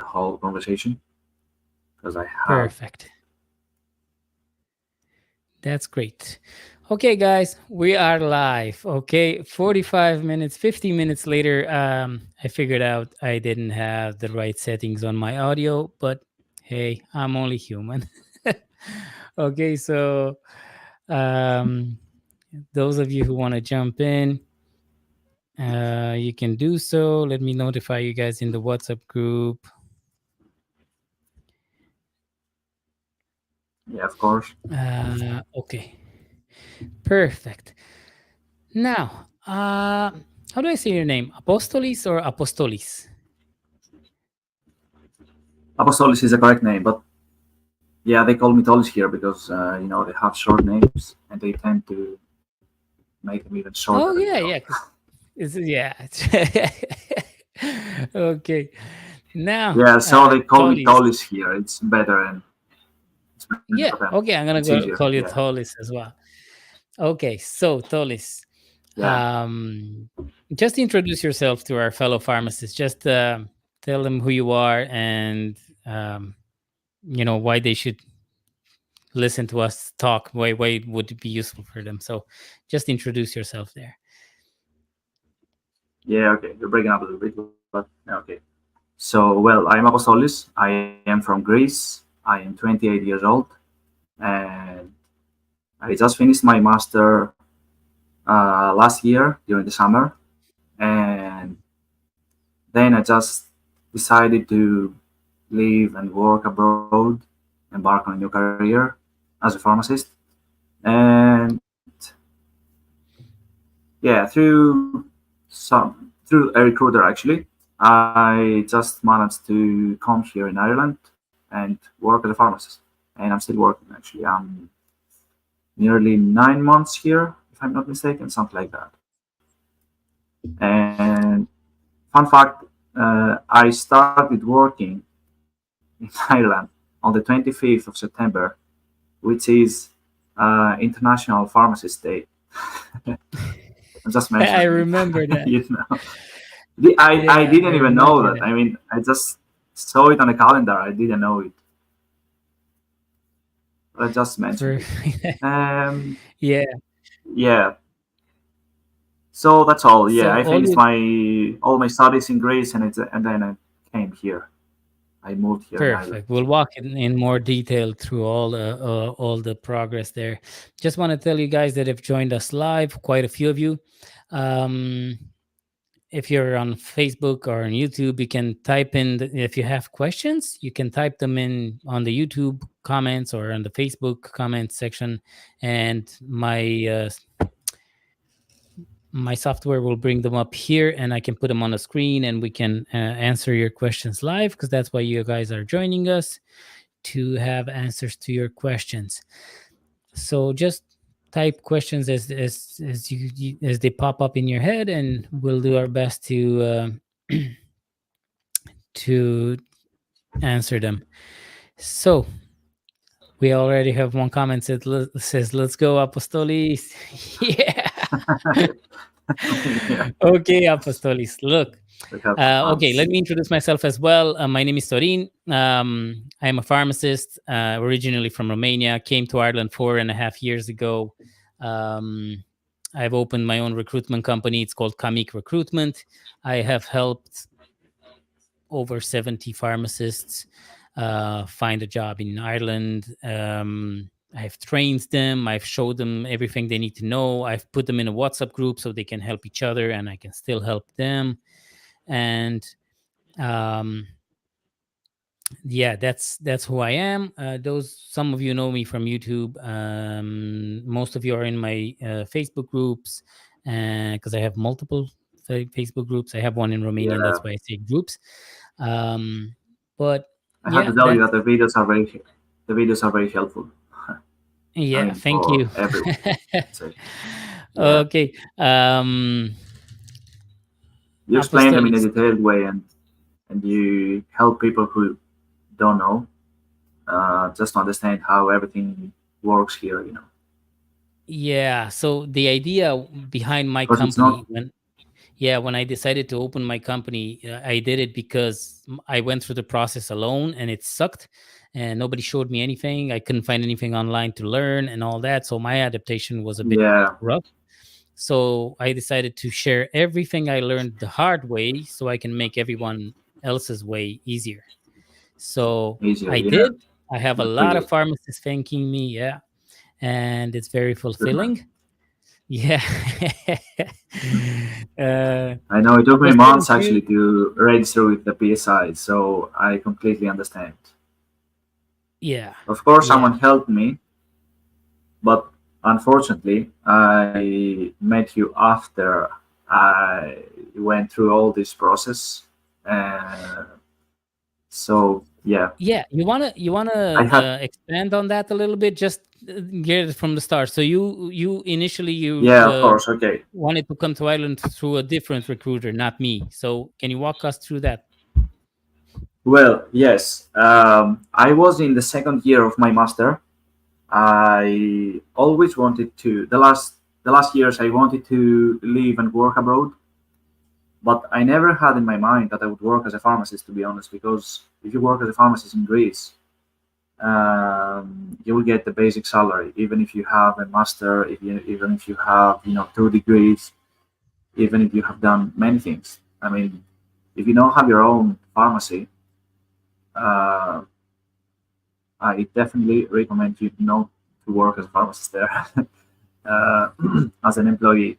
whole conversation because I have. Perfect. That's great. Okay, guys, we are live. Okay, 45 minutes, 50 minutes later, I figured out I didn't have the right settings on my audio, but hey, I'm only human. Okay, so um, those of you who want to jump in, you can do so. Let me notify you guys in the WhatsApp group. Yeah, of course. Okay, perfect. Now, how do I say your name? Apostolis or Apostolis? Apostolis is the correct name, but yeah, they call me Tolis here because they have short names and they tend to make them even shorter. Oh yeah, yeah. 'Cause it's yeah. Okay. Now, Yeah, so they call me Tolis. Tolis here. It's better and it's better for Yeah. them. Okay, I'm It's gonna easier. call you Yeah, Tolis as well. Okay, so Tolis, yeah, um, just introduce yourself to our fellow pharmacists. Just tell them who you are and um, why they should listen to us talk. Why it would be useful for them. So, just introduce yourself there. yeah. Okay, you're breaking up a little bit, but yeah, okay. So, well, I'm Apostolis. I am from Greece. I am 28 years old, and I just finished my master last year during the summer, and then I just decided to live and work abroad, embark on a new career as a pharmacist, and yeah, through a recruiter actually, I just managed to come here in Ireland and work as a pharmacist, and I'm still working actually. I'm nearly 9 months here, if I'm not mistaken, something like that. And fun fact, I started working in Ireland on the 25th of September, which is International Pharmacist Day. I'm just I mentioning it. remember that. I Yeah, I didn't even know remember that. that. I mean, I just saw it on the calendar. I didn't know it, but I just mentioned it. Perfect. Um, Yeah. yeah. So that's all. Yeah, So I all finished you my all my studies in Greece, and then I came here. I moved here in Ireland. perfect. We'll walk in more detail through all the progress there. Just want to tell you guys that have joined us live, quite a few of you. Um, if you're on Facebook or on YouTube, you can type in if you have questions, you can type them in on the YouTube comments or on the Facebook comments section, and my software will bring them up here and I can put them on the screen and we can answer your questions live because that's why you guys are joining us to have answers to your questions. So just type questions as as they pop up in your head and we'll do our best to answer them. So we already have one comment that says, "Let's go, Apostolis." Yeah. Yeah, Okay, Apostolis. Look, we have okay, fans. let me introduce myself as well. My name is Torin. I'm a pharmacist, originally from Romania. Came to Ireland 4.5 years ago. Um, I've opened my own recruitment company. It's called Kamiq Recruitment. I have helped over 70 pharmacists find a job in Ireland. I've trained them. I've showed them everything they need to know. I've put them in a WhatsApp group so they can help each other, and I can still help them. And um, yeah, that's who I am. Those some of you know me from YouTube. Most of you are in my Facebook groups because I have multiple Facebook groups. I have one in Romanian. Yeah, That's why I say groups. Um, but I have yeah, to tell you that the videos are very helpful. I yeah. mean, Thank for you. everyone. I'd say. Yeah, Okay. Um, you explain them in a Apostolis. detailed way, and you help people who don't know just to understand how everything works here. Yeah. So the idea behind my Because it's not. company when Yeah, when I decided to open my company, I did it because I went through the process alone and it sucked and nobody showed me anything. I couldn't find anything online to learn and all that. So my adaptation was a bit Yeah, rough. So I decided to share everything I learned the hard way so I can make everyone else's way easier. So easier. I Yeah, did. I have a good for lot of you. pharmacists thanking me. Yeah. And it's very Good man. fulfilling. Yeah. uh, I know it took me for certain months actually periods. to register with the PSI, so I completely understand. Yeah. Of course, Yeah. someone helped me, but unfortunately, I met you after I went through all this process. Uh, so yeah, Yeah, you wanna I had expand on that a little bit, just get it from the start. So you initially yeah, of course. Okay. wanted to come to Ireland through a different recruiter, not me. So can you walk us through that? Well, yes. I was in the second year of my master. I always wanted to the last years I wanted to live and work abroad, but I never had in my mind that I would work as a pharmacist. To be honest, because if you work as a pharmacist in Greece, you will get the basic salary, even if you have a master, even if you have 2 degrees, even if you have done many things. I mean, if you don't have your own pharmacy, uh, I definitely recommend you not to work as a pharmacist there uh, as an employee.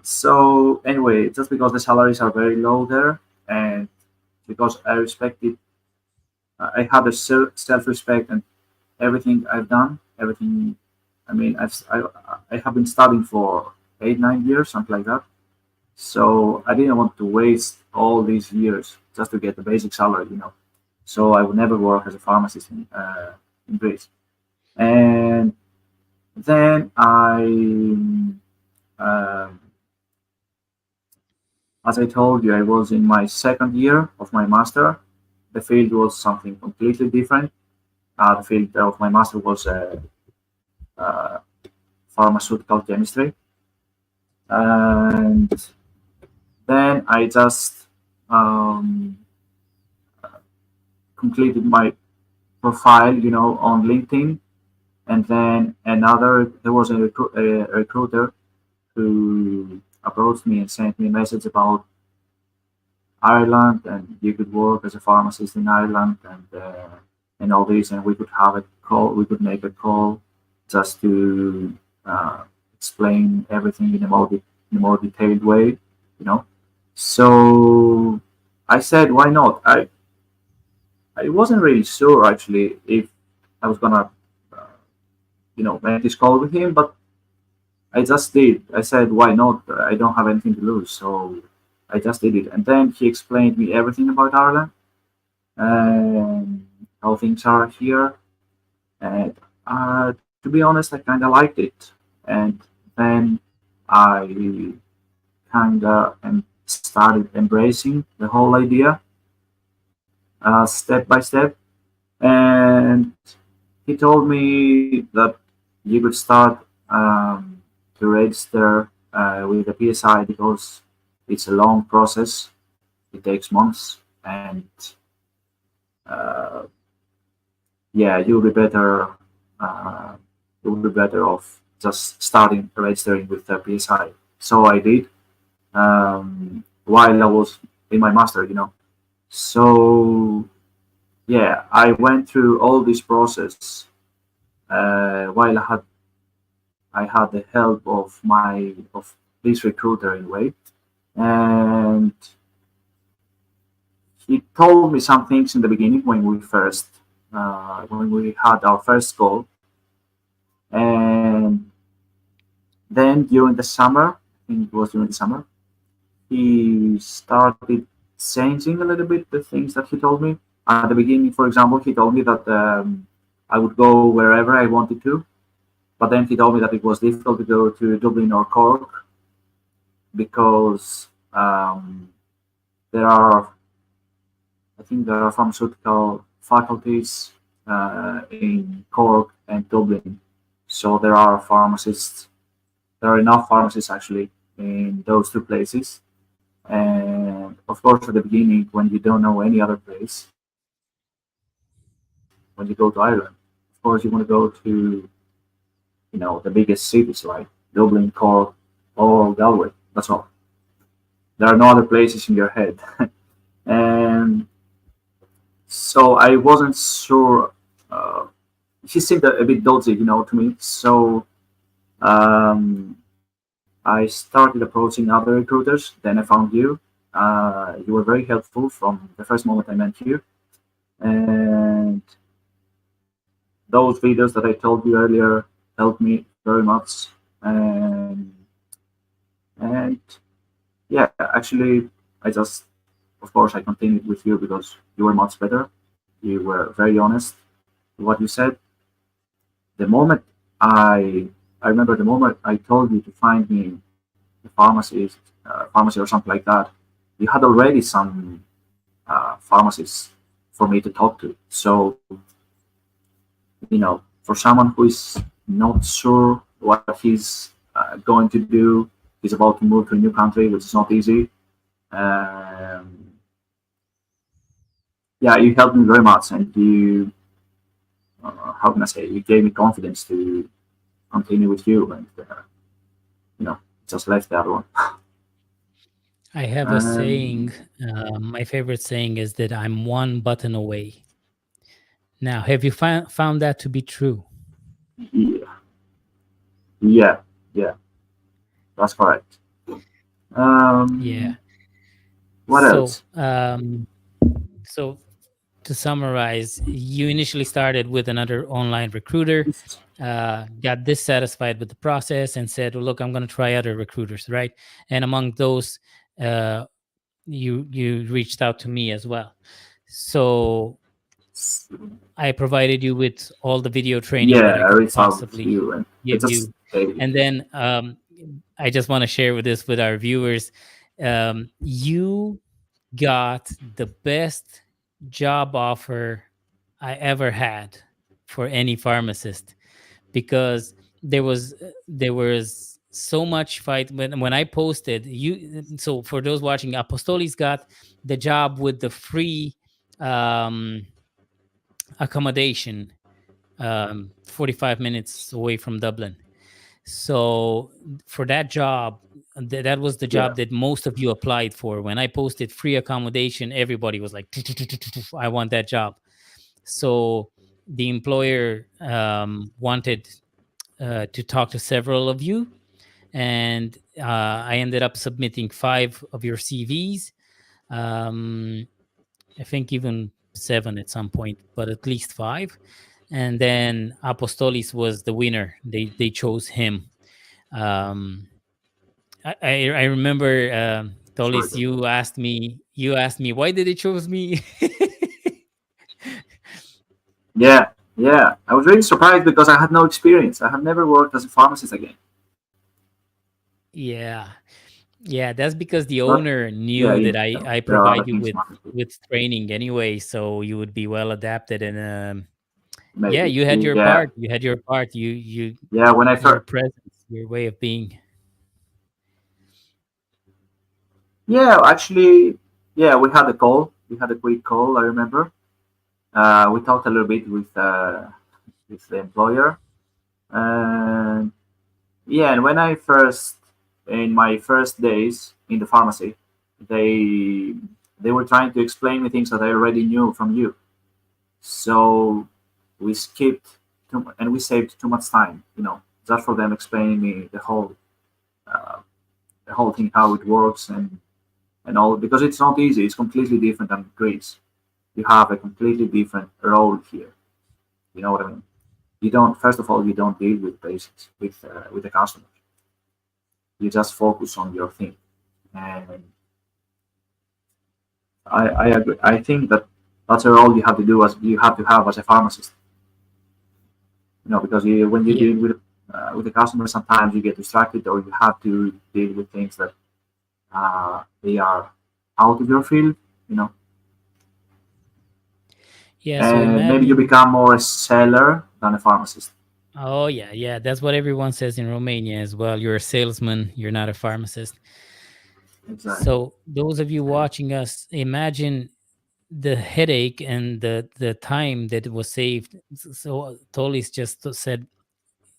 So anyway, just because the salaries are very low there, and because I respected, I have a self-respect and everything I've done, everything. I mean, I have been studying for 8 9 years, something like that. So I didn't want to waste all these years just to get the basic salary. So I would never work as a pharmacist in Greece. And then um as I told you, I was in my second year of my master. The field was something completely different. The field of my master was uh, pharmaceutical chemistry. And then I just um, completed my profile, on LinkedIn. And then there was a recruiter who approached me and sent me a message about Ireland, and you could work as a pharmacist in Ireland, and all this, and we could have a call. We could make a call just to uh, explain everything in a more detailed way, you know. So I said, why not? I wasn't really sure actually if I was gonna make this call with him, but I just did. I said, why not? I don't have anything to lose, so I just did it. And then he explained me everything about Ireland and how things are here. And to be honest, I kind of liked it. And then I started embracing the whole idea step by step. And he told me that you could start to register with the PSI because it's a long process. It takes months, and uh, yeah, uh, you'll be better off just starting registering with the PSI. So I did while I was in my master. So yeah, I went through all this process while I had the help of this recruiter in a way, and he told me some things in the beginning when we had our first call, and then during the summer, I think it was during the summer, he started changing a little bit the things that he told me. At the beginning, for example, he told me that I would go wherever I wanted to, but then he told me that it was difficult to go to Dublin or Cork because there are, I think, there are pharmaceutical faculties in Cork and Dublin, so there are pharmacists. There are enough pharmacists actually in those two places. And of course, at the beginning, when you don't know any other place, when you go to Ireland, of course, you want to go to the biggest cities like Dublin, Cork, or Galway. That's all. There are no other places in your head. And so I wasn't sure. Uh, she seemed a bit dodgy, to me. So um, I started approaching other recruiters. Then I found you. You were very helpful from the first moment I met you. And those videos that I told you earlier helped me very much. And yeah, actually, I just, of course, I continued with you because you were much better. You were very honest with what you said. The moment I remember the moment I told you to find me a pharmacy or something like that, you had already some pharmacists for me to talk to. So, for someone who is not sure what he's going to do, he's about to move to a new country, which is not easy. Um, yeah, you helped me very much, and how can I say, you gave me confidence to continue with you, and you know, just left the other one. I have a saying. And My favorite saying is that I'm one button away. Now, have you found that to be true? yeah, yeah, yeah, that's correct. Yeah. Um, what So, else? so to summarize, you initially started with another online recruiter, got dissatisfied with the process, and said, well, "Look, I'm going to try other recruiters, right?" And among those, uh, you reached out to me as well. So I provided you with all the video training that Yeah, I I could reached out to possibly you, and I give just you. gave And it. then I just want to share with this with our viewers. You got the best job offer I ever had for any pharmacist, because there was so much fight when I posted you. So for those watching, Apostolis got the job with the free um, accommodation, 45 minutes away from Dublin. So for that job, that was the Yeah, job that most of you applied for. When I posted free accommodation, everybody was like, I want that job. So the employer wanted to talk to several of you, and I ended up submitting 5 of your CVs. Um, I think even 7 at some point, but at least 5. And then Apostolis was the winner. They chose him. Um, I remember, sorry. Tolis, you asked me why did they choose me. Yeah, yeah. I was really surprised because I had no experience. I have never worked as a pharmacist again. Yeah, yeah, that's because the But owner yeah, knew that I there are other provide you things with you must do. training anyway, so you would be well adapted. And yeah, Maybe. you had your Yeah, part. You had your part. yeah. When I Your first, presence, your way of being. yeah, actually, yeah, we had a call. We had a quick call. I remember. We talked a little bit with the employer, and yeah, and when I first, in my first days in the pharmacy, they they were trying to explain me things that I already knew from you. So we skipped and we saved too much time, just for them explaining me uh, the whole thing, how it works and all, because it's not easy. It's completely different than Greece. You have a completely different role here. You know what I mean? You don't. First of all, you don't deal with patients, with the customers. You just focus on your thing. And I agree. I think that that's a role you have to do as you have to have as a pharmacist. Because when you Yeah. deal with the customer, sometimes you get distracted, or you have to deal with things that they are out of your field. You know, Yeah. So and maybe you imagine. become more a seller than a pharmacist. Oh yeah, yeah. That's what everyone says in Romania as well. You're a salesman. You're not a pharmacist. Exactly. So those of you watching us, imagine the headache and the time that was saved. So Tolis just said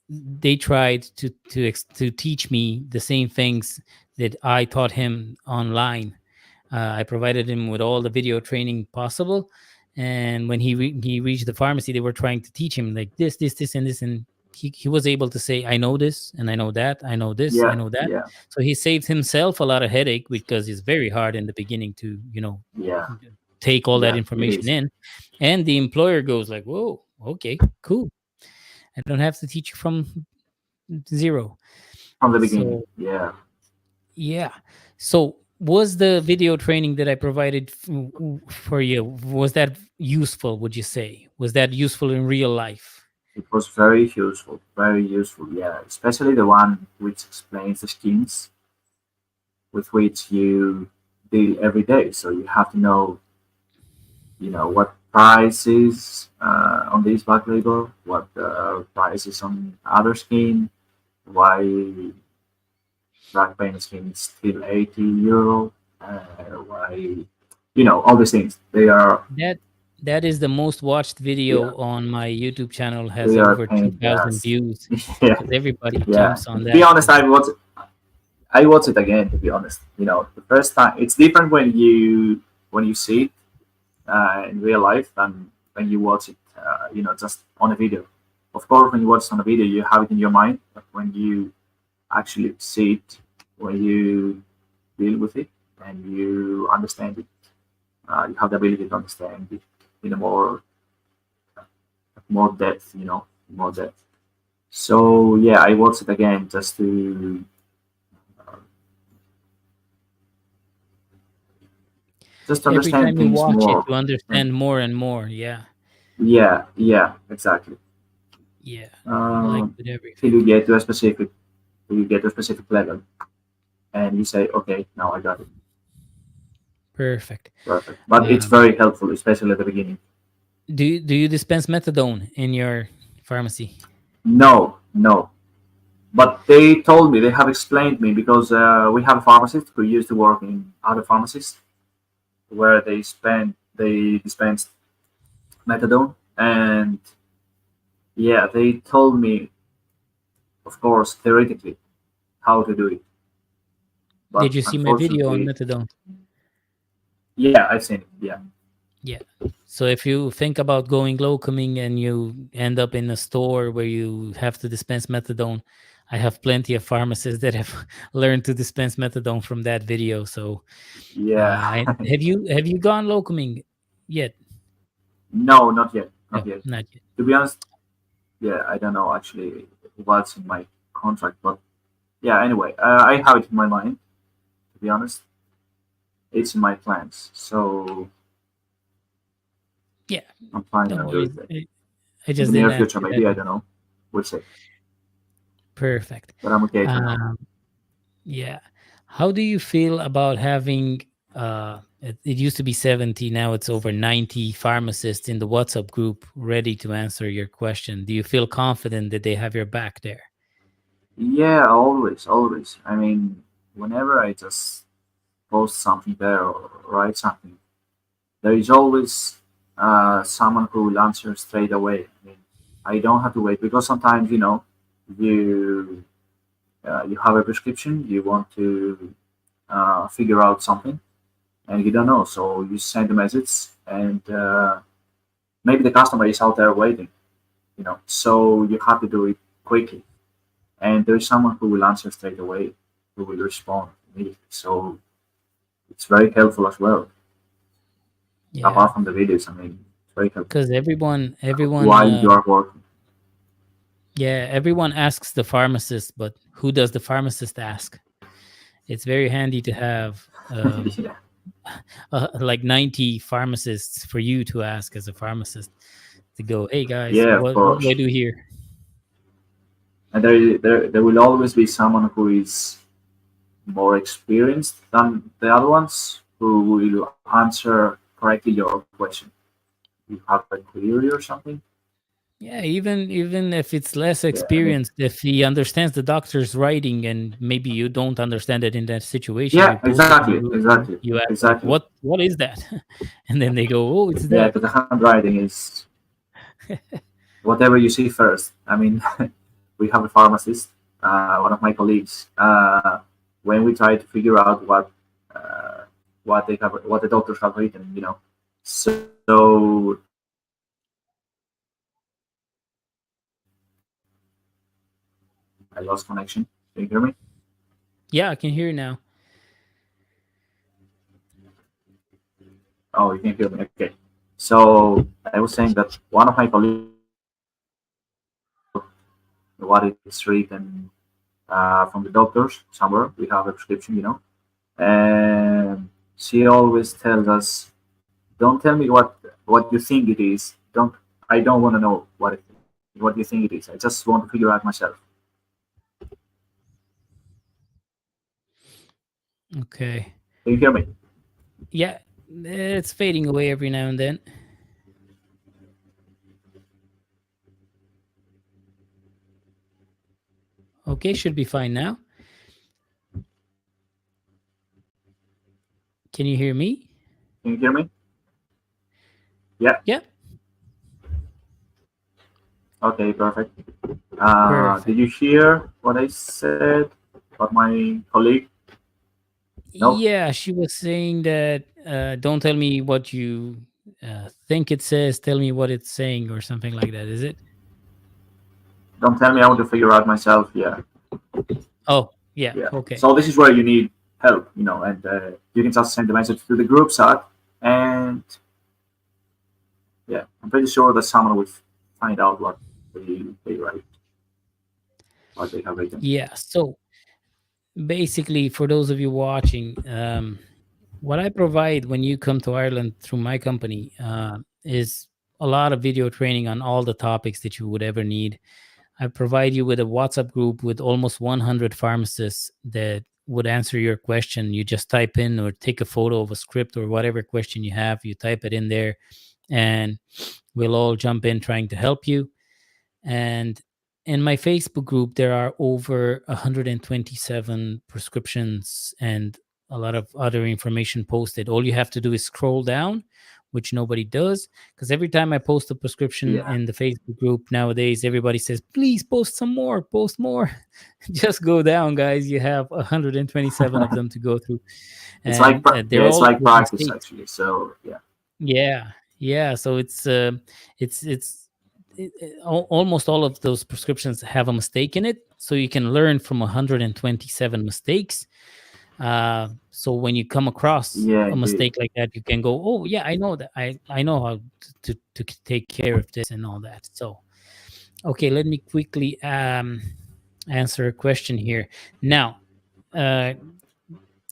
they tried to teach me the same things that I taught him online. I provided him with all the video training possible, and when he reached the pharmacy, they were trying to teach him like this, and this, and he was able to say, "I know this, and I know that, I know this, I Yeah, know that." yeah, So he saved himself a lot of headache because it's very hard in the beginning to yeah, take all that yeah. It information is in, and the employer goes like, "Whoa, okay, cool. I don't have to teach you from zero." from the beginning. So Yeah, yeah. So was the video training that I provided for you, was that useful, would you say? Was that useful in real life? it was very useful, very useful. Yeah, especially the one which explains the schemes with which you deal every day. So you have to know, what price is on this back label, what price is on other scheme, why black paint scheme is still €80, why, all these things. They are, That that is the most watched yeah, video on my YouTube channel, has they are over pain in the 2,000 ass. views Yeah, because everybody yeah. jumps on To be that honest, because I watch it again. To be honest, the first time it's different when you see it in real life than when you watch it, just on a video. Of course, when you watch it on a video, you have it in your mind, but when you actually see it, when you deal with it, and you understand it, you have the ability to understand it in a more depth, more depth. So yeah, I watched it again uh, just to every understand time you things watch it, more. you And understand more and more. Yeah. yeah, yeah, exactly. Yeah. Like Um, with till everything. you get to a specific, till you get to a specific level, and you say, okay, now I got it, Perfect. perfect. But it's Um, very helpful, especially at the beginning. do you dispense methadone in your pharmacy? No, no. But they told me, they have explained me because we have a pharmacist who used to work in other pharmacies where they dispensed methadone, and yeah, they told me, of course, theoretically how to do it, Did but you see my video on unfortunately, methadone? yeah, I've seen it. Yeah, Yeah. So if you think about going locuming and you end up in a store where you have to dispense methadone, I have plenty of pharmacists that have learned to dispense methadone from that video. So, yeah. have you gone locuming yet? No, not yet, No, not yet. not yet. To be honest, yeah, I don't know actually what's in my contract, but yeah. Anyway, I have it in my mind. To be honest, it's in my plans, so Yeah, I'm planning no on doing worries. it I in the just near didn't ask future. you that. Maybe I don't know. We'll see. Perfect. But I'm okay for now. Um, Yeah. How do you feel about having it used to be 70, now it's over 90 pharmacists in the WhatsApp group ready to answer your question? Do you feel confident that they have your back there? Yeah, always, always. I mean, whenever I just post something there or write something, there is always someone who will answer straight away. I mean, I don't have to wait because sometimes you you have a prescription, you want to figure out something, and you don't know, so you send a message, and maybe the customer is out there waiting. So you have to do it quickly, and there is someone who will answer straight away, who will respond immediately. So it's very helpful as well. Yeah, Apart from the videos, I mean, it's very helpful because everyone, while you are working. yeah, everyone asks the pharmacist, but who does the pharmacist ask? It's very handy to have Yeah, like 90 pharmacists for you to ask as a pharmacist to go, hey guys, yeah, of what do I course. do here? And there will always be someone who is more experienced than the other ones who will answer correctly your question. You have a query or something, Yeah, even if it's less Yeah, I mean, experienced, if he understands the doctor's writing and maybe you don't understand it in that situation, yeah, you post it in the exactly, group. exactly, You ask like, exactly. what is that? And then they go, oh, it's Yeah, that. because the handwriting is whatever you see first. I mean, we have a pharmacist, one of my colleagues. When we try to figure out uh, what the doctors have written, So I lost connection. Can you hear me? Yeah, I can hear now. Oh, you can hear me. Okay. So I was saying that one of my colleagues what it's written from the doctors somewhere. We have a prescription. And she always tells us, "Don't tell me what you think it is. Don't. I don't want to know what you think it is. I just want to figure out myself." Okay. Can you hear me? Yeah, it's fading away every now and then. Okay, should be fine now. Can you hear me? Can you hear me? Yeah. Yeah, Okay. Perfect. Did perfect. you hear what I said about my colleague? No. Yeah, she was saying that don't tell me what you think it says, tell me what it's saying, or something like that. Is it? Don't tell me I want to figure out myself. Yeah. Oh, yeah. Yeah. Okay. So this is where you need help, and you can just send the message to the group chat, and yeah, I'm pretty sure that someone will find out what they write, what they have written. Yeah. So basically, for those of you watching, what I provide when you come to Ireland through my company is a lot of video training on all the topics that you would ever need. I provide you with a WhatsApp group with almost 100 pharmacists that would answer your question. You just type in or take a photo of a script or whatever question you have, you type it in there, and we'll all jump in trying to help you. And in my Facebook group, there are over 127 prescriptions and a lot of other information posted. All you have to do is scroll down, which nobody does. Because every time I post a prescription Yeah, in the Facebook group nowadays, everybody says, please post some more, post more. Just go down, guys. You have 127 of them to go through. And they're it's all like with practice mistakes. actually. So yeah, Yeah, yeah. So it's almost all of those prescriptions have a mistake in it, so you can learn from 127 mistakes. So when you come across yeah, a indeed. mistake like that, you can go, "Oh, yeah, I know that. I know how to take care of this and all that." So, okay, let me quickly answer a question here now. Uh,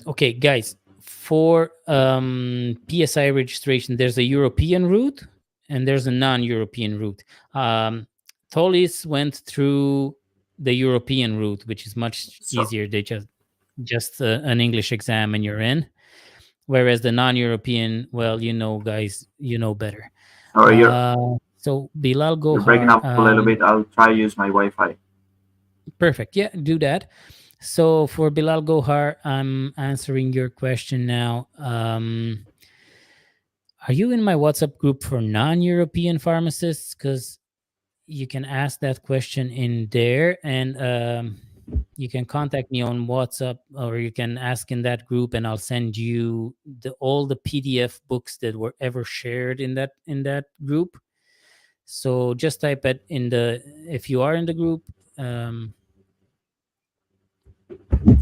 Okay, guys, for PSI registration, there's a European route and there's a non-European route. Um, Tolis went through the European route, which is much So easier. They just an English exam and you're in. Whereas the non-European, well, guys, you know better. sorry, So Bilal you're breaking Gohar, up a little bit. I'll try to use my Wi-Fi. perfect. Yeah, do that. So for Bilal Gohar, I'm answering your question now. Are you in my WhatsApp group for non-European pharmacists? Because you can ask that question in there, and you can contact me on WhatsApp, or you can ask in that group, and I'll send you all the PDF books that were ever shared in that group. So just type it in the if you are in the group. Um,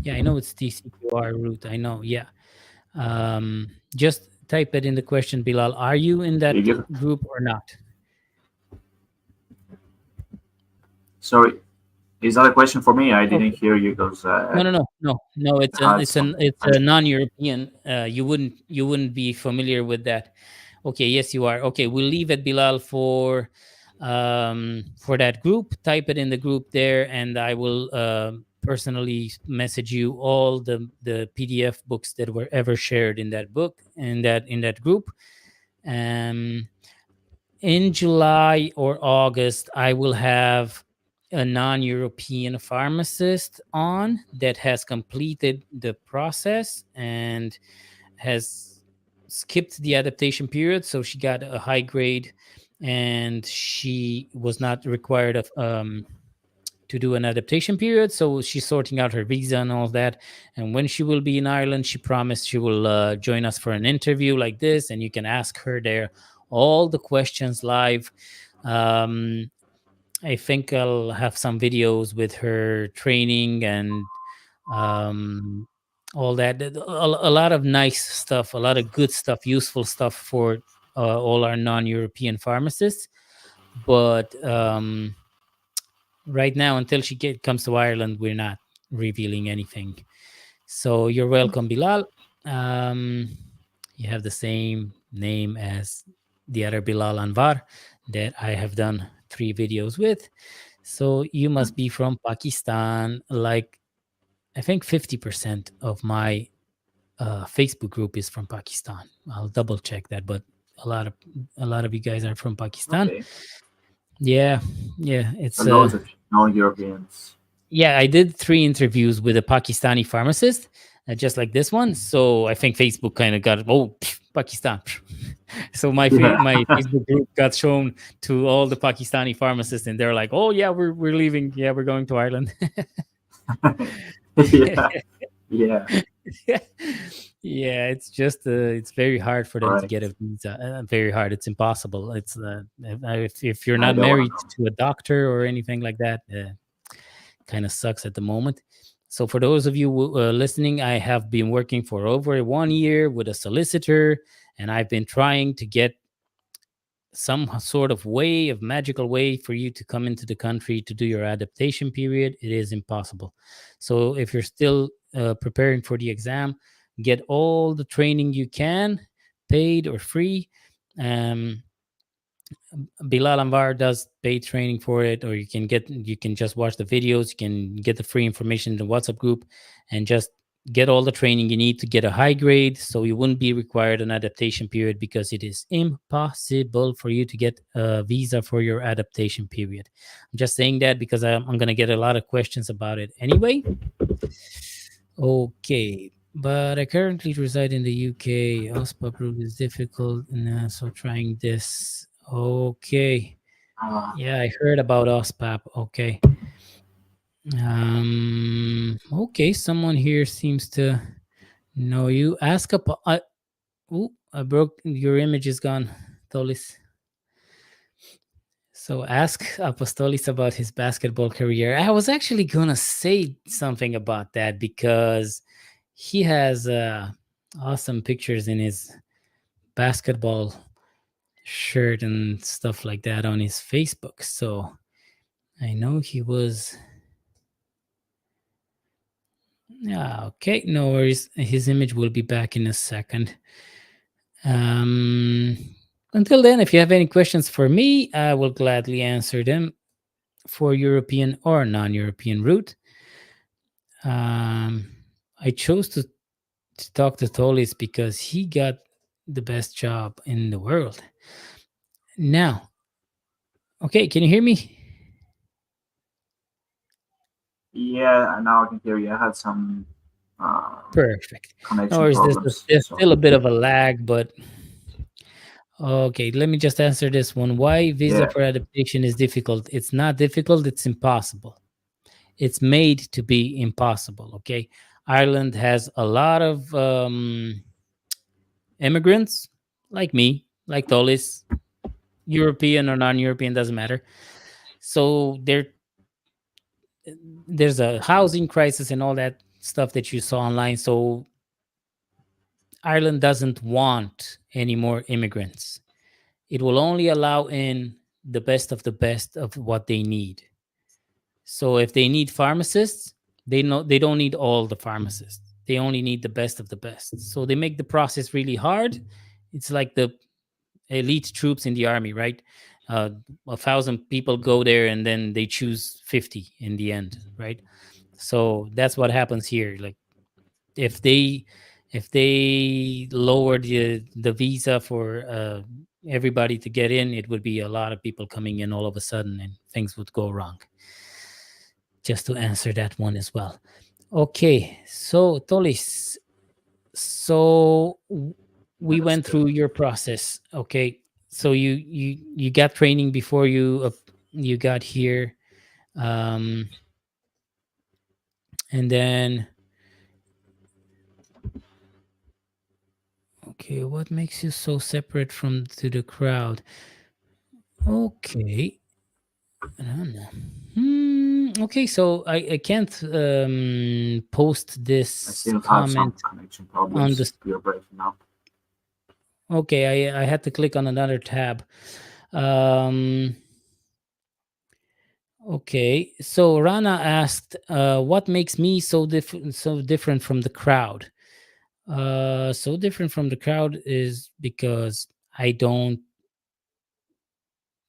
yeah, I know it's TCQR route. I know. Yeah. Just type it in the question, Bilal. Are you in You that give, group or not? sorry, is that a question for me? I didn't Okay. hear you because No, no, no, no, no. I had some. It's a non-European. You wouldn't be familiar with that. Okay, yes, you are. Okay, we'll leave it, Bilal, for that group. Type it in the group there, and I will personally message you all the PDF books that were ever shared in that book in that group. Um, in July or August, I will have a non-European pharmacist on that has completed the process and has skipped the adaptation period. So she got a high grade and she was not required of to do an adaptation period. So she's sorting out her visa and all that. And when she will be in Ireland, she promised she will join us for an interview like this, and you can ask her there all the questions live. Um, I think I'll have some videos with her training and um, all that. A lot of nice stuff, a lot of good stuff, useful stuff for all our non-European pharmacists. But right now, until comes to Ireland, we're not revealing anything. So you're welcome, Bilal. Um, you have the same name as the other Bilal Anvar that I have done 3 videos with. So you must be from Pakistan. Like I think 50% of my Facebook group is from Pakistan. I'll double check that, but a lot of a lot of you guys are from Pakistan. Okay. Yeah, yeah. So It's loads of non-Europeans. yeah, I did 3 interviews with a Pakistani pharmacist, just like this one. So I think Facebook kind of got Pakistan. So Yeah. my Facebook group got shown to all the Pakistani pharmacists, and they're like, "Oh yeah, we're leaving. Yeah, we're going to Ireland." Yeah. Yeah. Yeah, it's just it's very hard for them to Right. get a visa. Very hard. It's impossible. It's if you're I not don't want married to know. to a doctor or anything like that. Kind of sucks at the moment. So, for those of you listening, I have been working for over 1 year with a solicitor, and I've been trying to get some sort of way, of magical way, for you to come into the country to do your adaptation period. It is impossible. So, if you're still preparing for the exam, get all the training you can, paid or free. Um, Bilal Anvar does paid training for it, or you can just watch the videos, you can get the free information in the WhatsApp group, and just get all the training you need to get a high grade, so you wouldn't be required an adaptation period because it is impossible for you to get a visa for your adaptation period. I'm just saying that because I'm going to get a lot of questions about it anyway. Okay, but I currently reside in the UK. OSPA proof is difficult, so trying this. Okay. Uh, Yeah, I heard about OSPAP. Okay. Okay, someone here seems to know you. Ask up. Ooh, I broke your image is gone, Tolis. So ask Apostolis about his basketball career. I was actually gonna say something about that because he has awesome pictures in his basketball shirt and stuff like that on his Facebook. So I know he was. Yeah, okay, no worries. His image will be back in a second. Um, until then, if you have any questions for me, I will gladly answer them for European or non-European route. Um, I chose to talk to Tolis because he got the best job in the world. Now, okay, can you hear me? yeah, and now I can hear you. I had some Perfect. No connection worries. problems. There's So still a bit of a lag, but okay, let me just answer this one. Why visa yeah, for adaptation is difficult? It's not difficult, it's impossible. It's made to be impossible, okay? Ireland has a lot of immigrants like me, like Tolis, European or non-European, doesn't matter. So there's a housing crisis and all that stuff that you saw online. So Ireland doesn't want any more immigrants. It will only allow in the best of what they need. So if they need pharmacists, they don't need all the pharmacists. They only need the best of the best. So they make the process really hard. It's like the elite troops in the army, right? 1,000 people go there, and then they choose 50 in the end, right? So that's what happens here. Like if they lower the visa for everybody to get in, it would be a lot of people coming in all of a sudden and things would go wrong. Just to answer that one as well. Okay, so Tolis, so we That's went good. through your process. Okay, so you got training before you got here, um, and then okay, what makes you so separate from to the crowd? Okay, I don't know. Okay, so I can't post I this still have some comment connection on problems. the. You're breaking up. Okay, I had to click on another tab. Um, okay, so Rana asked, "What makes me so different from the crowd?" So different from the crowd is because I don't.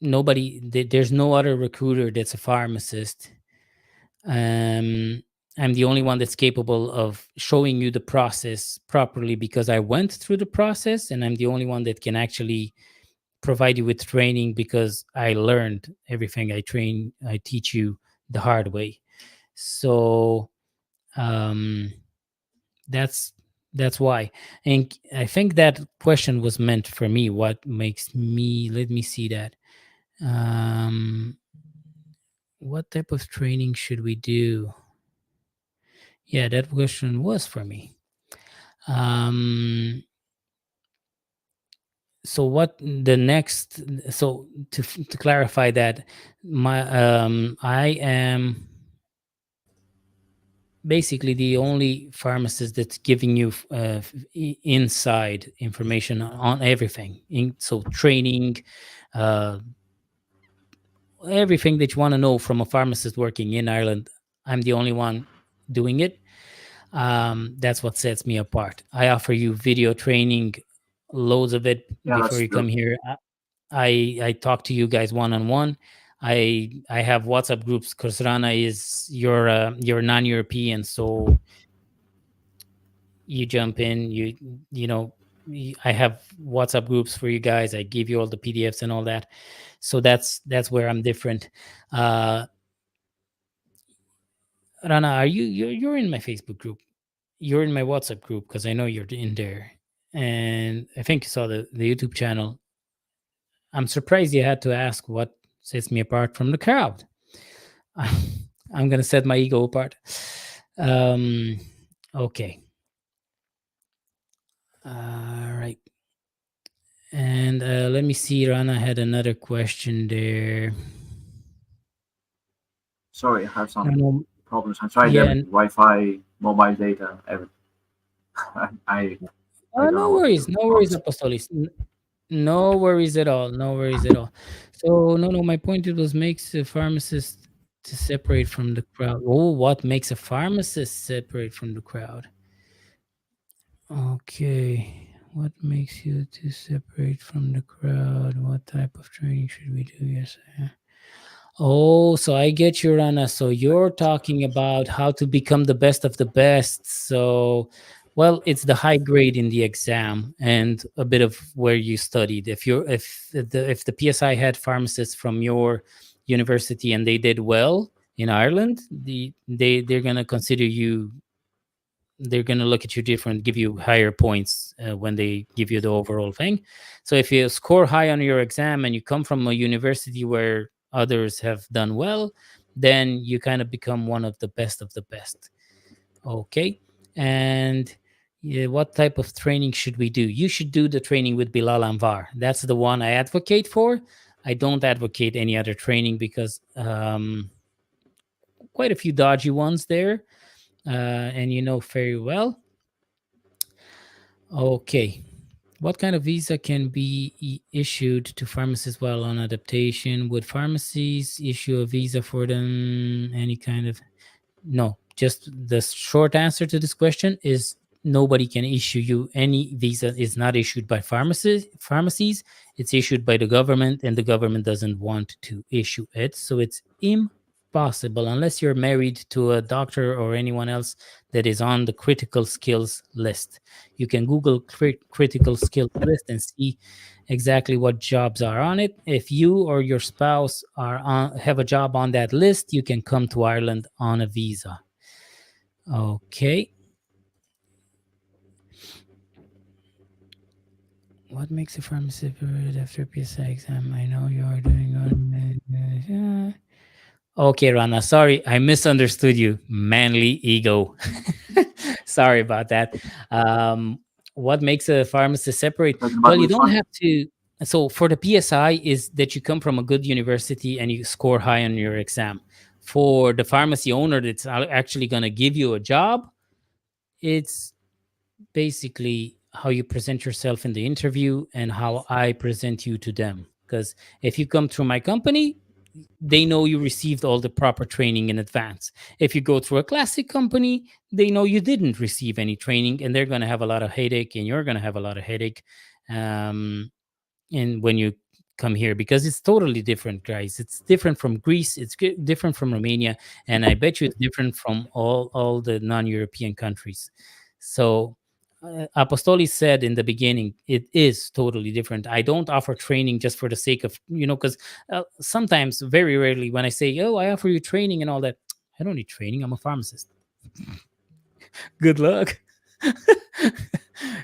There's no other recruiter that's a pharmacist. Um, I'm the only one that's capable of showing you the process properly because I went through the process, and I'm the only one that can actually provide you with training because I learned everything I teach you the hard way. So um, that's that's why. And I think that question was meant for me. What makes me? Let me see that. Um, what type of training should we do? Yeah, that question was for me. Um, so what the next? So to clarify that, my I am basically the only pharmacist that's giving you inside information on everything. So training, uh, everything that you want to know from a pharmacist working in Ireland. I'm the only one doing it. That's what sets me apart. I offer you video training, loads of it Yeah, before that's you true. come here. I talk to you guys one on one. I have WhatsApp groups because Rana is you're non-European, so you jump in. You know I have WhatsApp groups for you guys. I give you all the PDFs and all that. So that's where I'm different. Uh, Rana, are you're in my Facebook group? You're in my WhatsApp group because I know you're in there, and I think you saw the YouTube channel. I'm surprised you had to ask what sets me apart from the crowd. I'm gonna set my ego apart. Um, okay, all right, and let me see. Rana had another question there. Sorry, I have I don't some know. problems. I tried Yeah, everything: Wi-Fi, mobile data, everything. I I don't know no what to worries, do, no worries, honestly. Apostolis. No worries at all. No worries at all. So no, no. My point it was makes a pharmacist to separate from the crowd. Oh, what makes a pharmacist separate from the crowd? Okay. What makes you to separate from the crowd? What type of training should we do? Yes. Oh, so I get you, Rana. So you're talking about how to become the best of the best. So, well, it's the high grade in the exam and a bit of where you studied. If the PSI had pharmacists from your university and they did well in Ireland, they're gonna consider you. They're gonna look at you different, give you higher points when they give you the overall thing. So if you score high on your exam and you come from a university where others have done well, then you kind of become one of the best of the best. Okay. And yeah, what type of training should we do? You should do the training with Bilal Anvar. That's the one I advocate for. I don't advocate any other training because quite a few dodgy ones there, and you know very well. Okay. What kind of visa can be issued to pharmacists while on adaptation? Would pharmacies issue a visa for them? Any kind of no? Just the short answer to this question is nobody can issue you any visa. Is not issued by pharmacies. It's issued by the government, and the government doesn't want to issue it. So it's impossible unless you're married to a doctor or anyone else that is on the critical skills list. You can Google critical skills list and see exactly what jobs are on it. If you or your spouse have a job on that list, you can come to Ireland on a visa. Okay. What makes a pharmacy period after PSI exam? I know you are doing on. Okay, Rana. Sorry, I misunderstood you. Manly ego. Sorry about that. Um, what makes a pharmacist separate? Talking about Well, you which don't one? have to. So for the PSI, is that you come from a good university and you score high on your exam. For the pharmacy owner that's actually going to give you a job, it's basically how you present yourself in the interview and how I present you to them. Because if you come through my company, they know you received all the proper training in advance. If you go through a classic company, they know you didn't receive any training and they're going to have a lot of headache and you're going to have a lot of headache. Um, and when you come here, because it's totally different, guys. It's different from Greece, it's different from Romania, and I bet you it's different from all the non-European countries. So Apostolis said in the beginning, it is totally different. I don't offer training just for the sake of, because sometimes, very rarely, when I say, oh, I offer you training and all that, I don't need training, I'm a pharmacist. Good luck.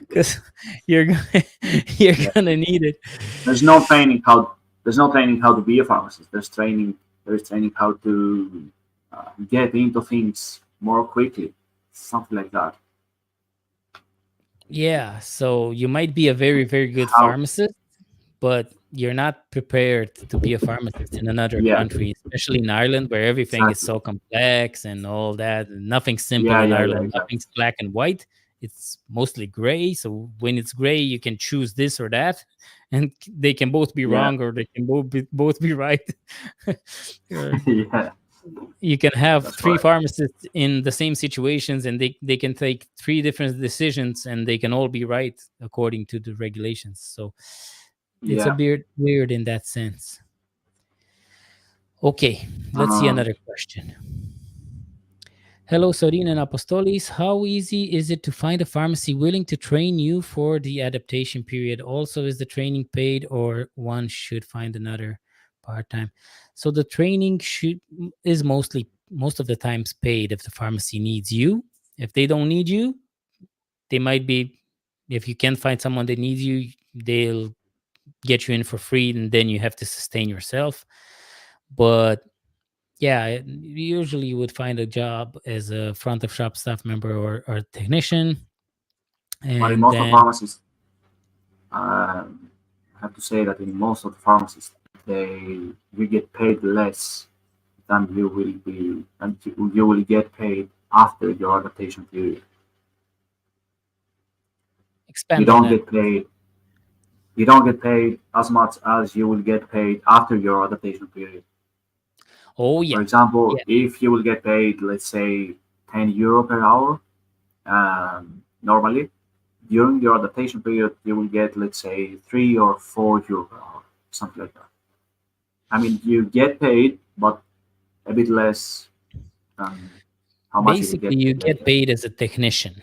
Because you're gonna, you're Yeah. gonna need it. There's no training how. There's no training how to be a pharmacist. There's training. There's training how to get into things more quickly. Something like that. Yeah, so you might be a very, very good How? pharmacist, but you're not prepared to be a pharmacist in another Yeah. country, especially in Ireland, where everything is Exactly. so complex and all that. Nothing's simple Yeah. in Yeah. Yeah. Ireland. Exactly. Nothing's black and white. It's mostly gray. So when it's gray, you can choose this or that, and they can both be Yeah. wrong or they can both be right. Or Yeah. you can have That's three right. pharmacists in the same situations and they can take three different decisions and they can all be right according to the regulations. So it's a Yeah. bit weird in that sense. Okay, let's see Um, another question. Hello, Sorin and Apostolis. How easy is it to find a pharmacy willing to train you for the adaptation period? Also, is the training paid or one should find another part-time? So the training should is most of the times paid if the pharmacy needs you. If they don't need you, they might be, if you can't find someone that needs you, they'll get you in for free and then you have to sustain yourself. But yeah, usually you would find a job as a front of shop staff member or technician, but in and most of then pharmacies, I have to say that in most of the pharmacies, they you get paid less than you will get paid after your adaptation period. You expand on don't that. get paid. You don't get paid as much as you will get paid after your adaptation period. Oh For yeah, example, yeah, if you will get paid, let's say, €10 per hour, normally during your adaptation period, you will get, let's say, €3 or €4 per hour, something like that. I mean, you get paid, but a bit less than how much you will basically get you paid get later. paid as a technician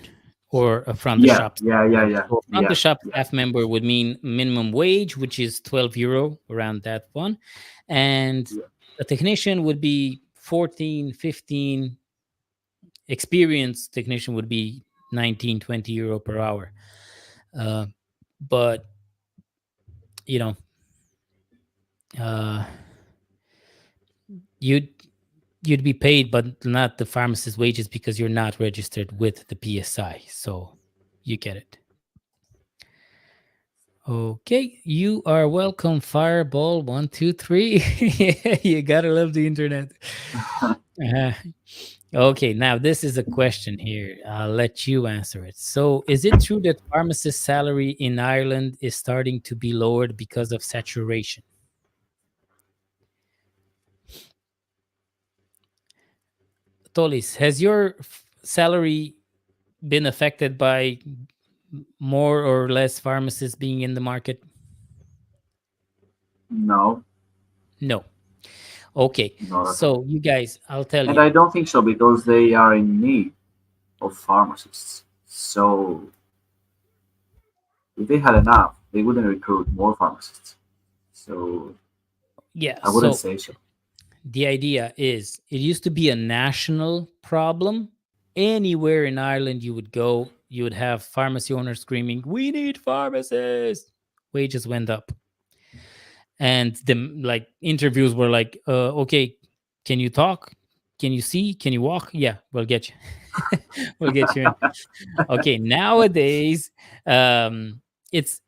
or a front of Yeah, shop staff yeah, yeah, member. yeah, So a front yeah, of shop yeah, staff member would mean minimum wage, which is €12, around that one, and yeah. a technician would be 14, 15. Experienced technician would be 19, €20 per hour. uh, but you know uh, you'd you'd be paid but not the pharmacist wages because you're not registered with the PSI, so you get it. Okay, you are welcome, Fireball 123. You gotta love the internet. uh, okay, now this is a question here, I'll let you answer it. So is it true that pharmacist salary in Ireland is starting to be lowered because of saturation? Tolis, has your salary been affected by more or less pharmacists being in the market? No, No. Okay. not at all. So, you guys, I'll tell And you. I don't think so because they are in need of pharmacists. So if they had enough, they wouldn't recruit more pharmacists. So Yeah. I wouldn't So say so. the idea is it used to be a national problem. Anywhere in Ireland you would go, you would have pharmacy owners screaming, "We need pharmacists." Wages went up. And the like interviews were like, okay, can you talk? Can you see? Can you walk? Yeah, we'll get you. We'll get you in. Okay, nowadays, it's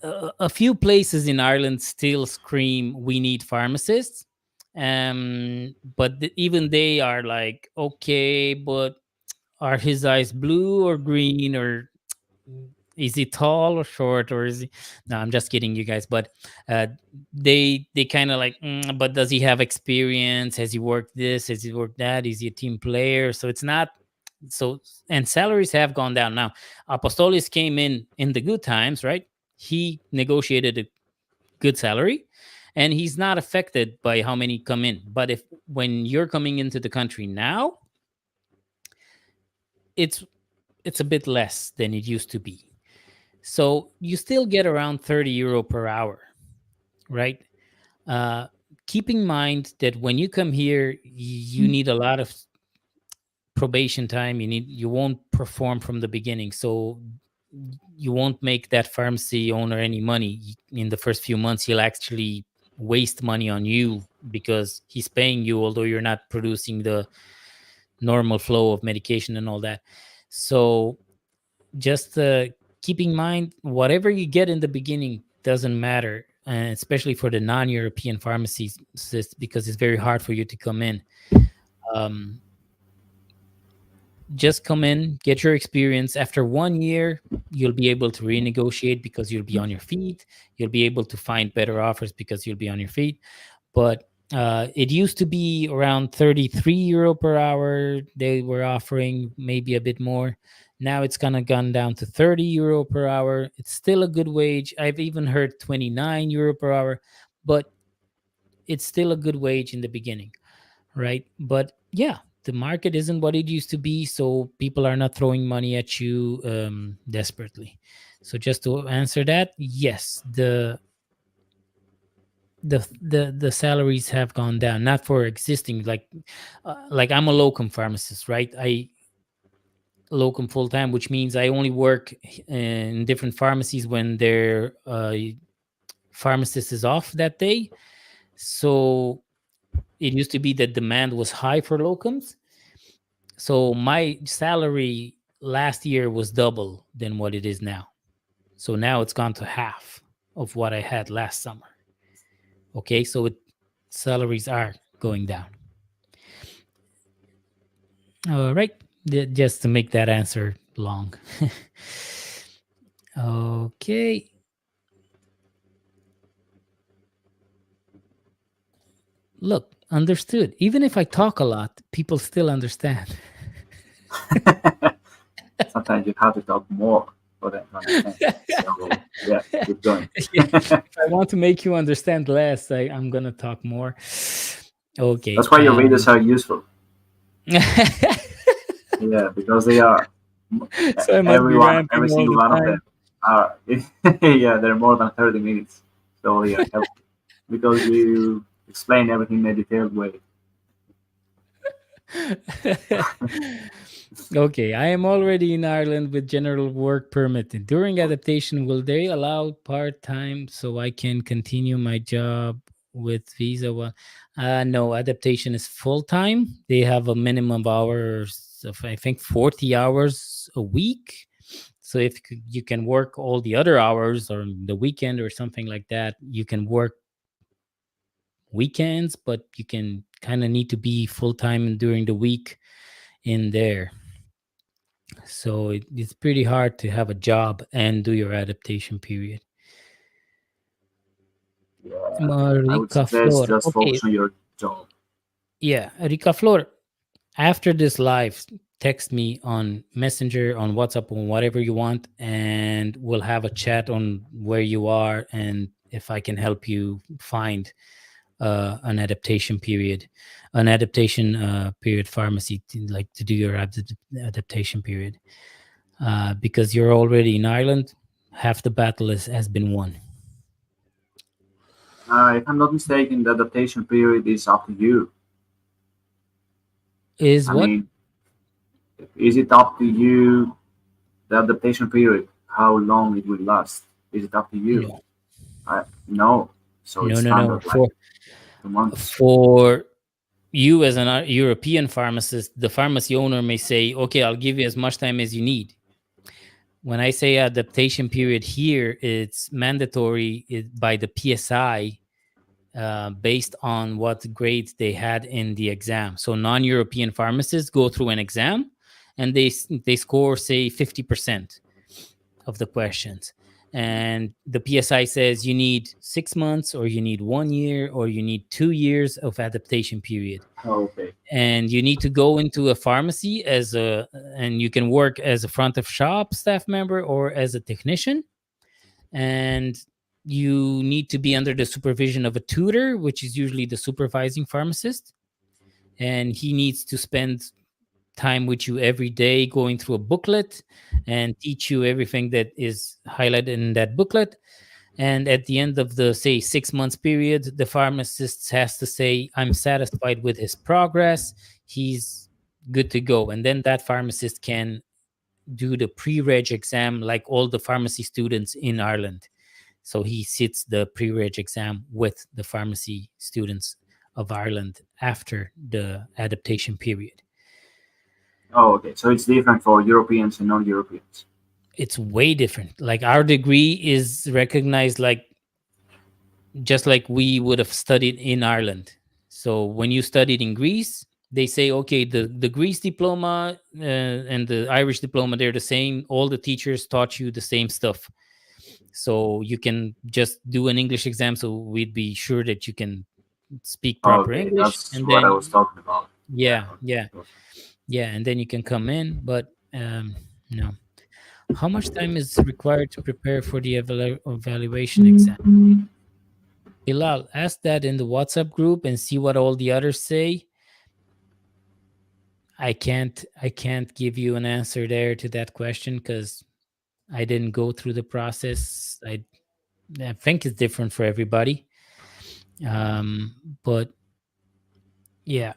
a few places in Ireland still scream, "We need pharmacists." But even they are like, okay, but are his eyes blue or green, or is he tall or short, or is he? No, I'm just kidding, you guys. But uh, they kind of like, but does he have experience? Has he worked this? Has he worked that? Is he a team player? So it's not so. And salaries have gone down now. Apostolis came in the good times, right? He negotiated a good salary, and he's not affected by how many come in. But if when you're coming into the country now, it's it's a bit less than it used to be. So you still get around 30 euro per hour, right? Uh, Keep in mind that when you come here, you need a lot of probation time. You won't perform from the beginning, so you won't make that pharmacy owner any money in the first few months. He'll actually waste money on you because he's paying you, although you're not producing the normal flow of medication and all that. So just keep in mind, whatever you get in the beginning doesn't matter, and especially for the non-European pharmacies, because it's very hard for you to come in. um, just come in, get your experience. After 1 year, you'll be able to renegotiate because you'll be on your feet. You'll be able to find better offers because you'll be on your feet. But it used to be around 33 euro per hour. They were offering maybe a bit more. Now it's kind of gone down to 30 euro per hour. It's still a good wage. I've even heard 29 euro per hour, but it's still a good wage in the beginning, right? But yeah, the market isn't what it used to be, so people are not throwing money at you desperately. So just to answer that, yes, the salaries have gone down, not for existing, like I'm a locum pharmacist, right? I locum full time, which means I only work in different pharmacies when their pharmacist is off that day. So it used to be that demand was high for locums. So my salary last year was double than what it is now. So now it's gone to half of what I had last summer. Okay, so salaries are going down. All right, just to make that answer long. Okay, look, understood. Even if I talk a lot, people still understand. Sometimes you have to talk more for them to understand. So yeah, keep going. If I want to make you understand less, I'm gonna talk more. Okay. That's why your videos are useful. Yeah, because they are So I must be everyone, ranting every all single the one of time. them are yeah, they're more than 30 minutes. So yeah, because you explain everything in a detailed way. Okay, I am already in Ireland with general work permit. During adaptation, will they allow part time so I can continue my job with visa? Well, no, adaptation is full time. They have a minimum of hours of, I think, 40 hours a week. So if you can work all the other hours or the weekend or something like that, you can work weekends, but you can kind of need to be full time during the week in there. So it's pretty hard to have a job and do your adaptation period. Yeah, I would Rica suggest Flor. just Okay, focus on your job. yeah, Rica Flor. After this live, text me on Messenger, on WhatsApp, on whatever you want, and we'll have a chat on where you are and if I can help you find an adaptation period, an adaptation period pharmacy like to do your adaptation period. Because you're already in Ireland, half the battle has been won. If I'm not mistaken, the adaptation period is up to you. Is I what? mean, is it up to you, the adaptation period, how long it will last? Is it up to you? No, No. So no, it's no, no. standard like 2 months. For you as an European pharmacist, the pharmacy owner may say, "Okay, I'll give you as much time as you need." When I say adaptation period here, it's mandatory by the PSI based on what grades they had in the exam. So non-European pharmacists go through an exam and they score say 50% of the questions. And the PSI says you need 6 months or you need 1 year or you need 2 years of adaptation period. Okay. And you need to go into a pharmacy and you can work as a front of shop staff member or as a technician, and you need to be under the supervision of a tutor, which is usually the supervising pharmacist, and he needs to spend time with you every day going through a booklet and teach you everything that is highlighted in that booklet. And at the end of the say 6 months period, the pharmacist has to say, I'm satisfied with his progress, he's good to go. And then that pharmacist can do the pre-reg exam like all the pharmacy students in Ireland. So he sits the pre-reg exam with the pharmacy students of Ireland after the adaptation period. Oh, okay. So it's different for Europeans and non-Europeans. It's way different. Like our degree is recognized like just like we would have studied in Ireland. So when you studied in Greece, they say, okay, the Greece diploma and the Irish diploma, they're the same. All the teachers taught you the same stuff. So you can just do an English exam. So we'd be sure that you can speak proper Okay, English. that's And what I then, was talking about. Yeah. yeah, yeah, Okay. yeah. And then you can come in. But no. How much time is required to prepare for the evaluation exam? Bilal, ask that in the WhatsApp group and see what all the others say. I can't give you an answer there to that question because I didn't go through the process. I think it's different for everybody. But yeah,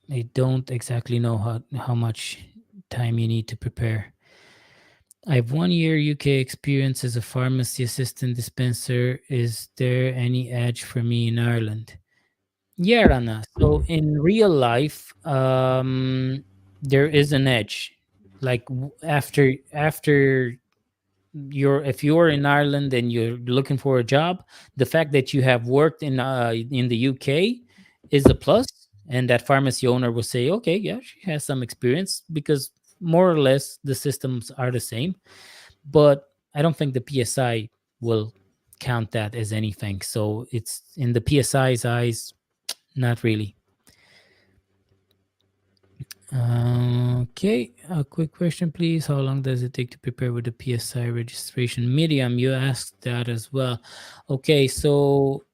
I don't exactly know how much time you need to prepare. I have 1 year UK experience as a pharmacy assistant dispenser. Is there any edge for me in Ireland? Yeah, Rana. So in real life, there is an edge. Like after you're if you're in Ireland and you're looking for a job, the fact that you have worked in the UK is a plus, and that pharmacy owner will say, okay, yeah, she has some experience because more or less the systems are the same. But I don't think the PSI will count that as anything. So it's in the PSI's eyes, not really. Okay, a quick question, please. How long does it take to prepare with the PSI registration? Miriam, you asked that as well. Okay, so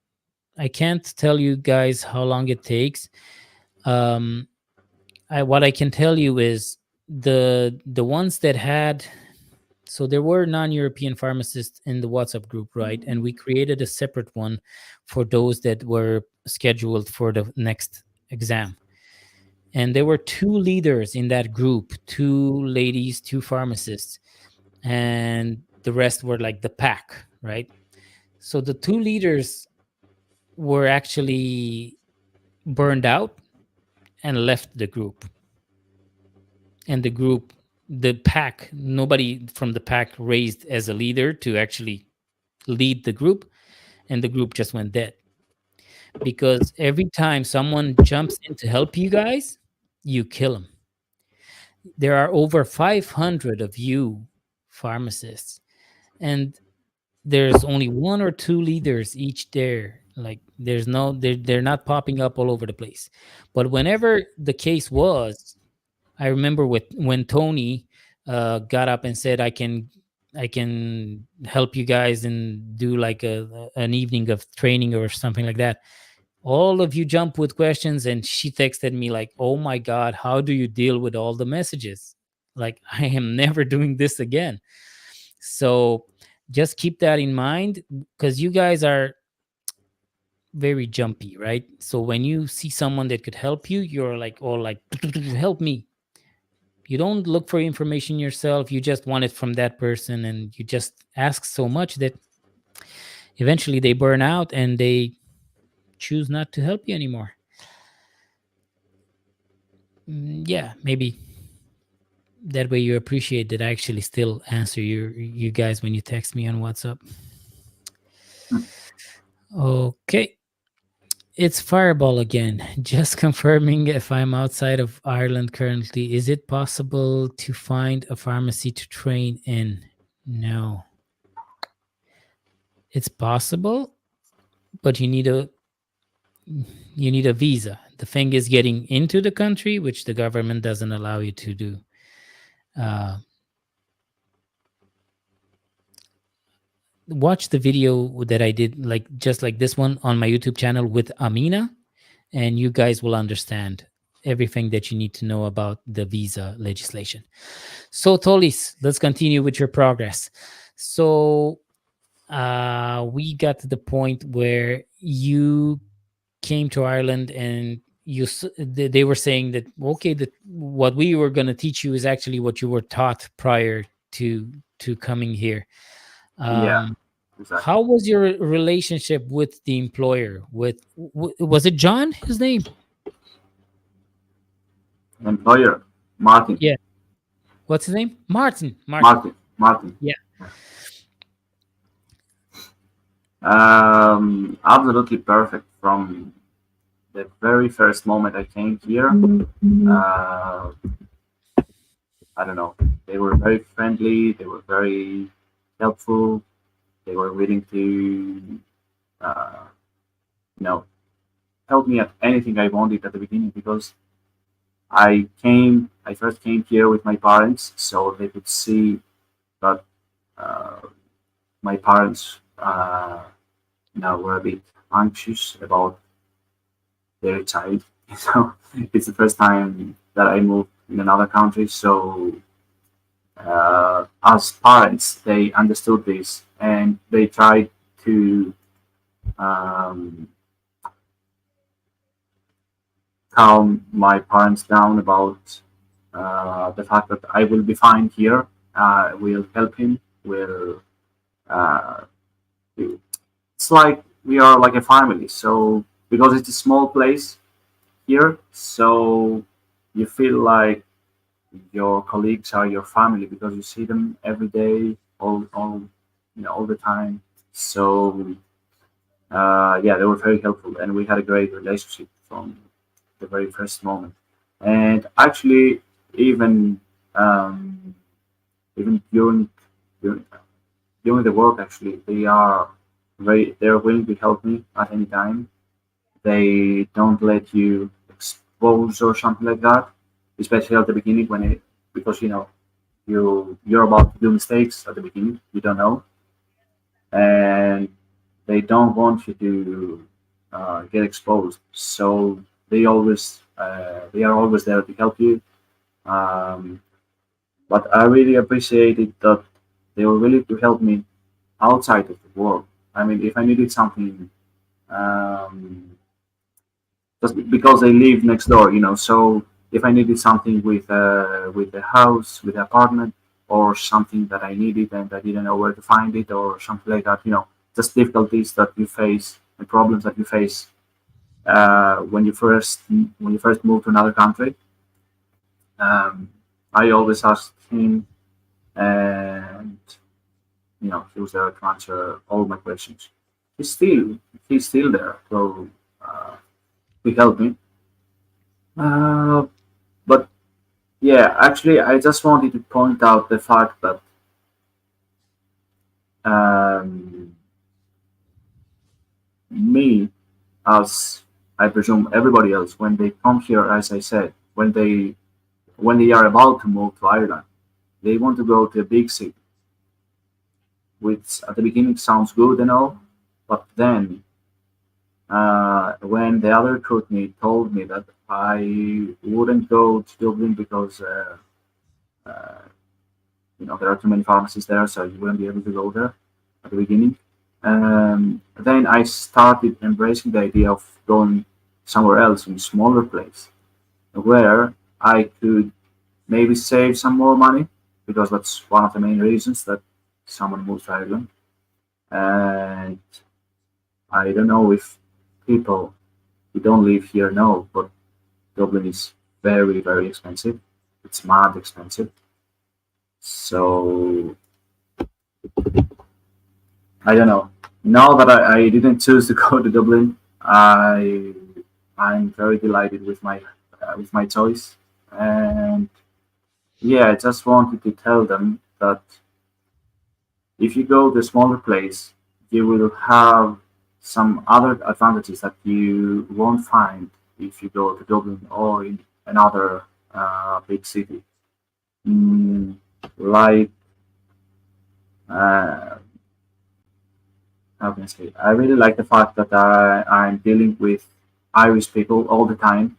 I can't tell you guys how long it takes. Um, what I can tell you is the ones that had, so there were non-European pharmacists in the WhatsApp group, right? And we created a separate one for those that were scheduled for the next exam. And there were two leaders in that group, two ladies, two pharmacists, and the rest were like the pack, right? So the two leaders were actually burned out and left the group. And the pack, nobody from the pack raised as a leader to actually lead the group, and the group just went dead. Because every time someone jumps in to help you guys, you kill them. There are over 500 of you pharmacists, and there's only one or two leaders each there. Like there's no they're not popping up all over the place. But whenever the case was, I remember when Tony got up and said, I can help you guys and do like an evening of training or something like that. All of you jump with questions, and she texted me like, oh my god, how do you deal with all the messages? Like, I am never doing this again. So just keep that in mind, because you guys are very jumpy, right? So when you see someone that could help you, you're like all like, help me. You don't look for information yourself. You just want it from that person, and you just ask so much that eventually they burn out and they choose not to help you anymore. Yeah, maybe that way you appreciate that I actually still answer you guys when you text me on WhatsApp. Okay. It's Fireball again. Just confirming, if I'm outside of Ireland currently, is it possible to find a pharmacy to train in? No. It's possible, but you need a visa. The thing is getting into the country, which the government doesn't allow you to do. Uh, watch the video that I did, like just like this one, on my YouTube channel with Amina, and you guys will understand everything that you need to know about the visa legislation. So, Tolis, let's continue with your progress. So, we got to the point where you came to Ireland, and they were saying that, okay, that what we were going to teach you is actually what you were taught prior to coming here. Yeah, Um, exactly. how was your relationship with the employer? Was it John? His name? Employer, Martin. Yeah. What's his name? Martin. Martin. Martin. Yeah. Absolutely perfect from the very first moment I came here. Uh, I don't know. They were very friendly. They were very helpful. They were willing to, uh, you know, help me at anything I wanted at the beginning because I first came here with my parents, so they could see that uh, my parents, were a bit anxious about their child. So it's the first time that I moved in another country. So as parents, they understood this and they tried to um, calm my parents down about the fact that I will be fine here. We'll help him. We'll. Uh, it's like we are like a family. So because it's a small place here, so you feel like your colleagues are your family because you see them every day, all the time. So yeah, they were very helpful, and we had a great relationship from the very first moment. And actually, even um, even during during the work, actually, they're willing to help me at any time. They don't let you expose or something like that, especially at the beginning because you're about to do mistakes at the beginning. You don't know, and they don't want you to get exposed. So they are always there to help you. Um, but I really appreciated that they were willing to help me outside of the work. I mean, if I needed something, um, just because they live next door, So if I needed something with the house, with the apartment, or something that I needed and I didn't know where to find it, or something like that, just difficulties that you face and problems that you face when you first move to another country. Um, I always asked him, and he was there to answer all my questions. He's still he's still there, so uh, he helped me. Uh, but yeah, actually, I just wanted to point out the fact that um, me, as I presume everybody else, when they come here, as I said, when they are about to move to Ireland, they want to go to a big city, which at the beginning sounds good and all, but then when the other recruit told me that I wouldn't go to Dublin because uh, there are too many pharmacies there, so you wouldn't be able to go there. at the beginning. Then I started embracing the idea of going somewhere else in a smaller place where I could maybe save some more money because that's one of the main reasons that someone moves to Ireland. And I don't know if people who don't live here know, but Dublin is very, very expensive. It's mad expensive. So I don't know. Now that I didn't choose to go to Dublin, I'm very delighted with my choice. And yeah, I just wanted to tell them that if you go to a smaller place, you will have some other advantages that you won't find if you go to Dublin or in another big city. Mm, like, uh, how can I say? I really like the fact that I'm dealing with Irish people all the time.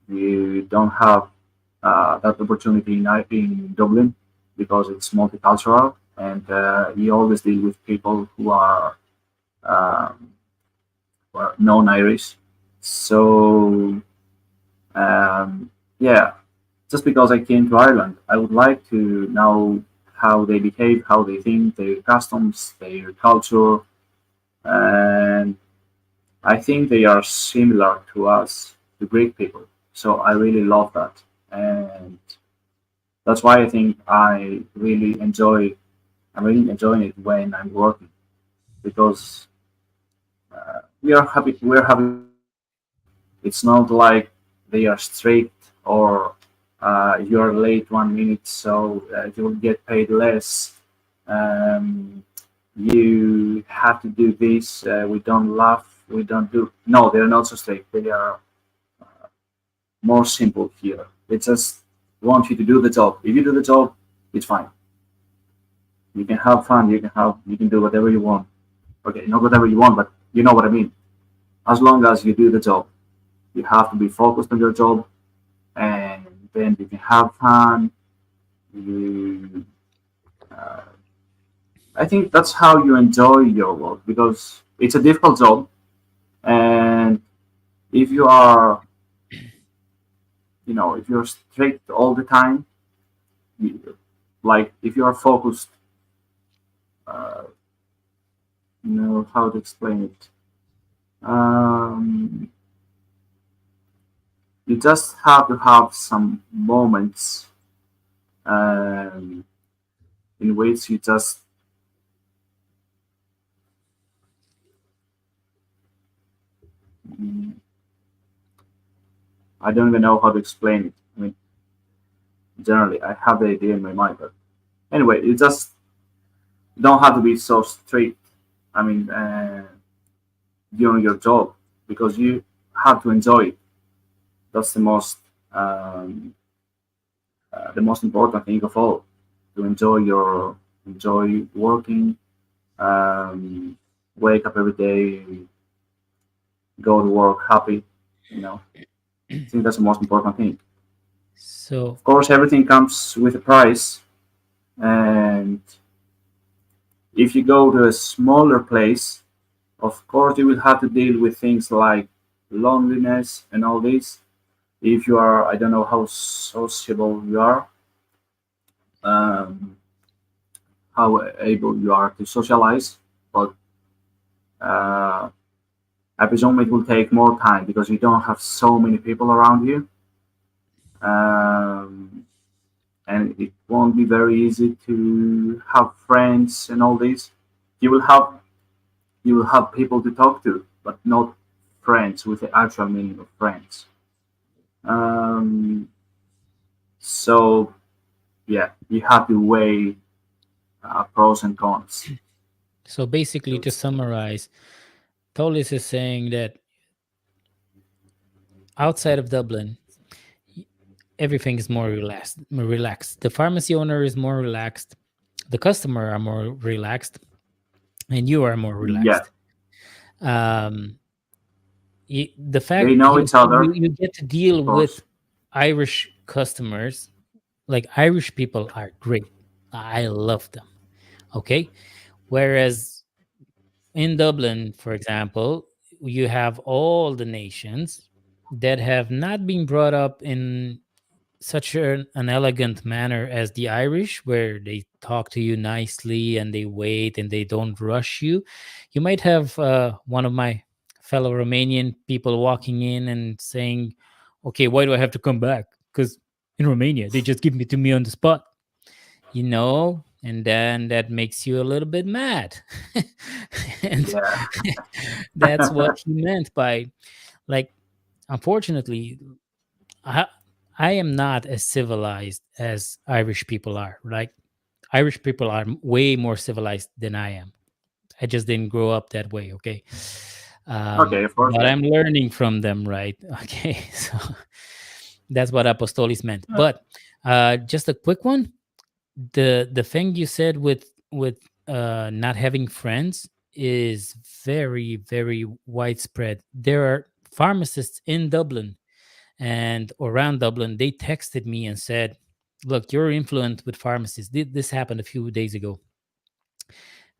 You don't have that opportunity in Dublin because it's multicultural, and you always deal with people um, who are non-Irish. So yeah, just because I came to Ireland, I would like to know how they behave, how they think, their customs, their culture, and I think they are similar to us, the Greek people. So I really love that, and that's why I think I'm really enjoying it when I'm working because we're having fun. It's not like they are strict or you're late 1 minute, so you will get paid less. Um, you have to do this. We don't laugh. We don't do. No, they're not so strict. They are more simple here. They just want you to do the job. If you do the job, it's fine. You can have fun. You can do whatever you want. Okay, not whatever you want, but you know what I mean. As long as you do the job, you have to be focused on your job, and then you can have fun. You, uh, I think that's how you enjoy your work because it's a difficult job, and if you are, if you're strict all the time, you, like if you are focused, uh, how to explain it. Um, you just have to have some moments in which you just mm, I don't even know how to explain it. I mean, generally, I have the idea in my mind, but anyway, you just don't have to be so strict. I mean, during your job because you have to enjoy it. That's the most important thing of all. To enjoy working, um, wake up every day, go to work happy. I think that's the most important thing. So, Of course, everything comes with a price, and if you go to a smaller place, of course, you will have to deal with things like loneliness and all this. If you are, I don't know how sociable you are, um, how able you are to socialize, but uh, I presume it will take more time because you don't have so many people around you, um, and it won't be very easy to have friends and all this. You will have you will have people to talk to, but not friends with the actual meaning of friends. Um, so yeah, you have to weigh pros and cons. so basically, to Because summarize, Tolis is saying that outside of Dublin, y- everything is more relaxed. More relaxed. The pharmacy owner is more relaxed. The customer are more relaxed, and you are more yeah, relaxed. Um, the they fact know each other, you get to of deal with course. Irish customers. Like, Irish people are great. I love them. Okay, Whereas in Dublin, for example, you have all the nations that have not been brought up in such an elegant manner as the Irish, where they talk to you nicely and they wait and they don't rush you. You might have one of my fellow Romanian people walking in and saying, "Okay, why do I have to come back? Because in Romania they just give me to me on the spot." And then that makes you a little bit mad. And Yeah. that's what he meant by, like, unfortunately, I, I am not as civilized as Irish people are. Like, Irish people are way more civilized than I am. I just didn't grow up that way. Okay. Okay, of course, But yeah. I'm learning from them, right? Okay. So that's what Apostolis meant. But just a quick one. The thing you said with not having friends is very, very widespread. There are pharmacists in Dublin and around Dublin. They texted me and said, "Look, you're influenced with pharmacists. This happened a few days ago.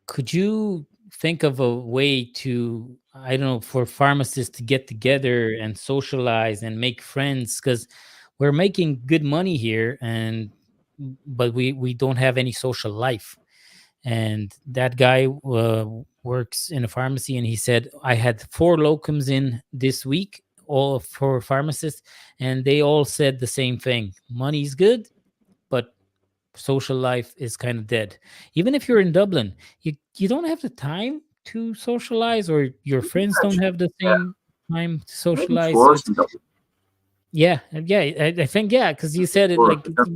Could you think of a way to, I don't know, for pharmacists to get together and socialize and make friends? Because we're making good money here, and but we don't have any social life." And that guy works in a pharmacy, and he said, "I had 4 locums in this week, all for pharmacists, and they all said the same thing: money's good, but social life is kind of dead. Even if you're in Dublin, you don't have the time to socialize, or your friends don't have the Yeah, same time to maybe it's socialize. So worse it's, in Dublin. yeah, yeah, I think, yeah, because you Maybe it's said it worse like because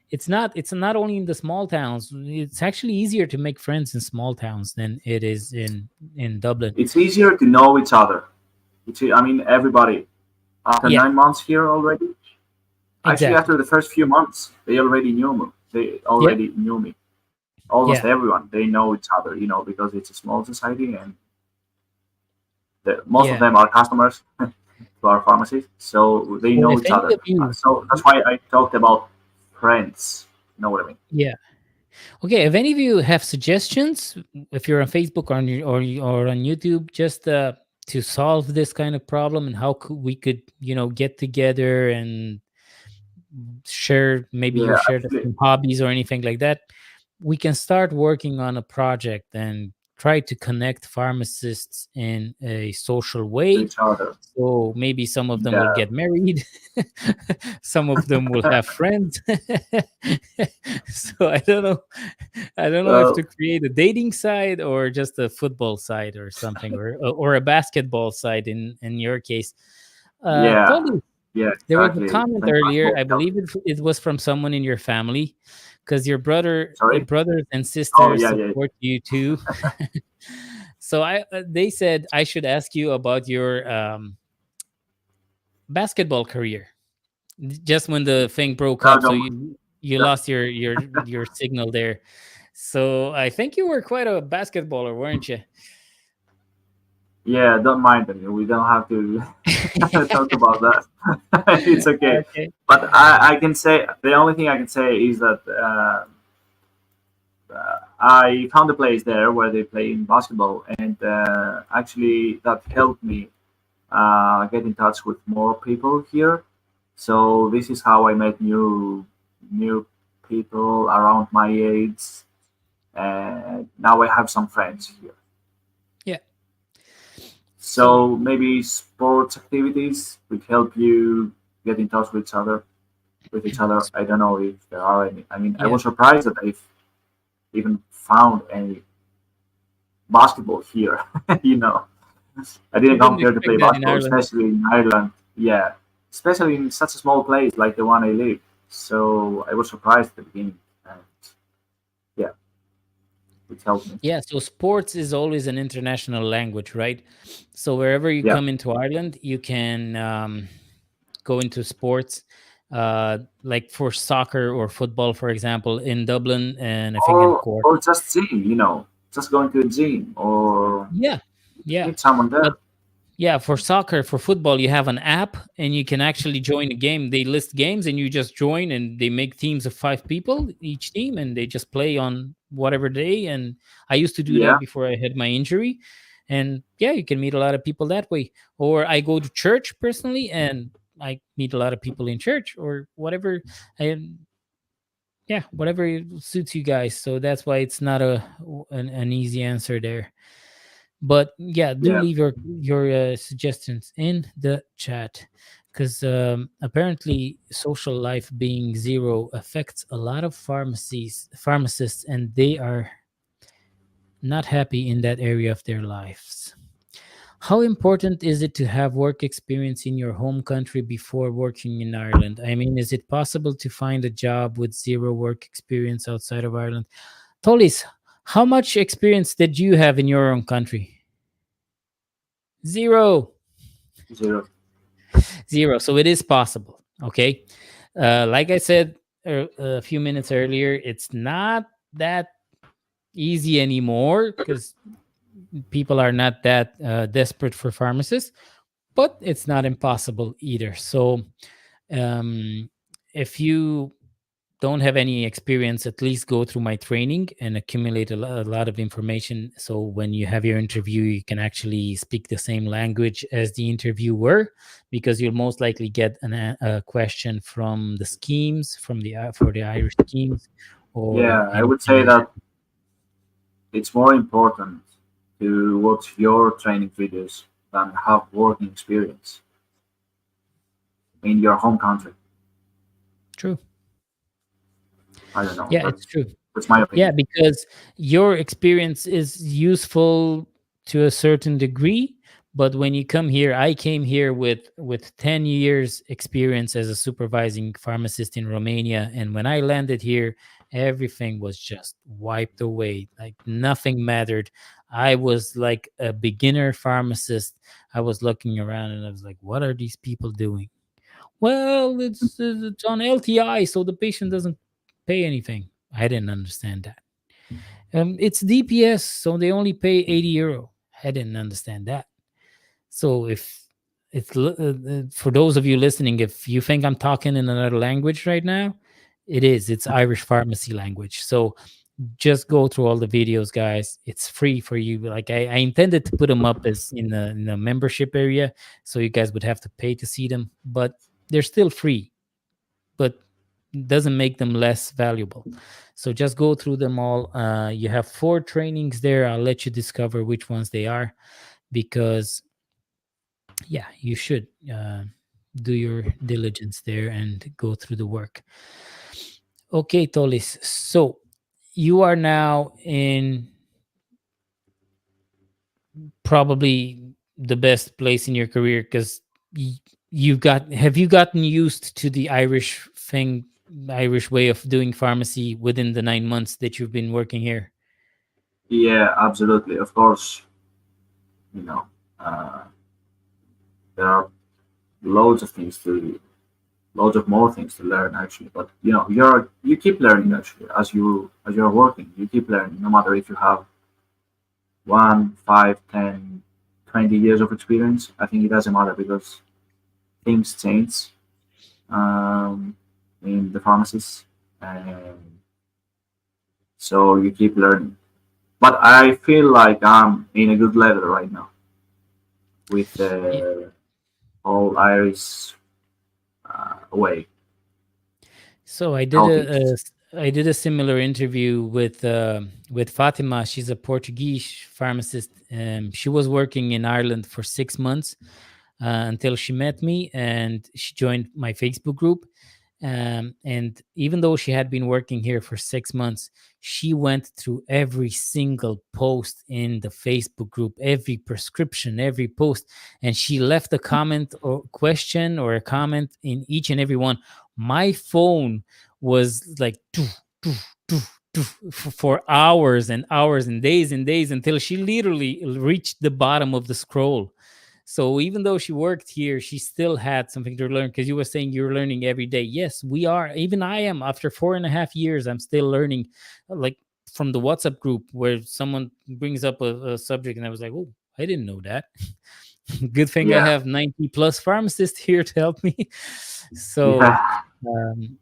it's not only in the small towns. It's actually easier to make friends in small towns than it is in Dublin. it's easier to know each other. I mean, everybody. After Yeah, 9 months here already, actually, exactly. after the first few months, they already knew me. They Yeah, already knew me. Almost yeah, everyone, they know each other, because it's a small society and most of yeah. them are customers to our pharmacies, so they So know if each any other. of you, So that's why I talked about friends. You know what I mean? yeah, okay, if any of you have suggestions, if you're on Facebook or or on YouTube, just to solve this kind of problem, and how we could, get together and share, maybe you Yeah, share the actually, same hobbies or anything like that, we can start working on a project and try to connect pharmacists in a social to way. each other. So maybe some of them will Yeah, get married, some of them will have friends. So I don't know if to well, create a dating site or just a football site or something, or a basketball site in your case. yeah, Totally. yeah, There was a exactly. comment Playing earlier. basketball. I believe it was from someone in your family, because your Sorry. brothers and Oh, sisters yeah, yeah. support you too. So they said I should ask you about your basketball career. Just when the thing broke No, up, so don't. you Yeah, lost your signal there. So I think you were quite a basketballer, weren't you? yeah, don't mind them. We don't have to talk about that. It's okay. Okay. But I can say the only thing I can say is that I found a place there where they play in basketball, and actually that helped me get in touch with more people here. So this is how I met new people around my age, and now I have some friends here. Yeah. So So maybe sports activities would help you get in touch with each other. I don't know if there are any. I mean, I yeah, was surprised that I've even found any basketball here. you know, I you didn't come wouldn't here to expect play that in basketball, Ireland. especially in Ireland. Yeah, especially in such a small place like the one I live. So I was surprised at the beginning, and yeah, it helped me. Yeah, so sports is always an international language, right? So wherever you Yeah. come into Ireland, you can go into sports, like for soccer or football, for example, in Dublin, and I think in Cork. Or just gym. Just going to a gym, or Yeah, yeah. meet someone But there. yeah, for soccer, for football, you have an app and you can actually join a game. They list games and you just join, and they make teams of 5 people each team, and they just play on whatever day. And I used to do Yeah, that before I had my injury. And yeah, you can meet a lot of people that way. Or I go to church personally, and I meet a lot of people in church or whatever. I, yeah, whatever suits you guys. So that's why it's not an easy answer there. But yeah, do yeah, leave your suggestions in the chat, because apparently social life being zero affects a lot of pharmacists, and they are not happy in that area of their lives. How important is it to have work experience in your home country before working in Ireland? I mean, is it possible to find a job with zero work experience outside of Ireland? Tolis, how much experience did you have in your own country? Zero. zero. Zero. So it is possible. Okay. Like I said a few minutes earlier, it's not that easy anymore because people are not that desperate for pharmacists, but it's not impossible either. So um, if you don't have any experience, at least go through my training and accumulate a lot of information. So when you have your interview, you can actually speak the same language as the interviewer, because you'll most likely get a question from the schemes, from the for the Irish schemes, or Yeah, I in would say that it's more important to watch your training videos than have working experience in your home country. true. I don't know. Yeah, it's true. That's my Yeah, opinion. because your experience is useful to a certain degree, but when you come here, I came here with 10 years experience as a supervising pharmacist in Romania, and when I landed here, everything was just wiped away. Like nothing mattered. I was like a beginner pharmacist. I was looking around and I was like, what are these people doing? Well, it's on LTI, so the patient doesn't pay anything. I didn't understand that. It's DPS, so they only pay €80. I didn't understand that. So if for those of you listening, if you think I'm talking in another language right now, it is. It's Irish pharmacy language. So just go through all the videos, guys. It's free for you. Like I intended to put them up as in the membership area, so you guys would have to pay to see them, but they're still free. But doesn't make them less valuable. So just go through them all. You have 4 trainings there. I'll let you discover which ones they are, because yeah, you should do your diligence there and go through the work. Okay, Tolis. So you are now in probably the best place in your career, because you've got have you gotten used to the Irish thing, Irish way of doing pharmacy within the 9 months that you've been working here? Yeah, absolutely. Of course, you know, uh, there are loads of things to, loads of more things to learn actually. But you keep learning actually as you're working. You keep learning, no matter if you have 1, 5, 10, 20 years of experience. I think it doesn't matter because things change in the pharmacies, and so you keep learning. But I feel like I'm in a good level right now with Yeah. the whole Irish way So how things. I did a similar interview with Fatima. She's a Portuguese pharmacist. She was working in Ireland for 6 months until she met me, and she joined my Facebook group. And even though she had been working here for 6 months, she went through every single post in the Facebook group, every prescription, every post, and she left a comment or question or a comment in each and every one. My phone was like doof, doof, doof, doof, for hours and hours and days until she literally reached the bottom of the scroll. So even though she worked here, she still had something to learn, because you were saying you're learning every day. Yes, we are. Even I am. After 4.5 years, I'm still learning, like from the WhatsApp group where someone brings up a subject, and I was like, oh, I didn't know that. Good thing I Yeah, have 90 plus pharmacists here to help me. So yeah, um,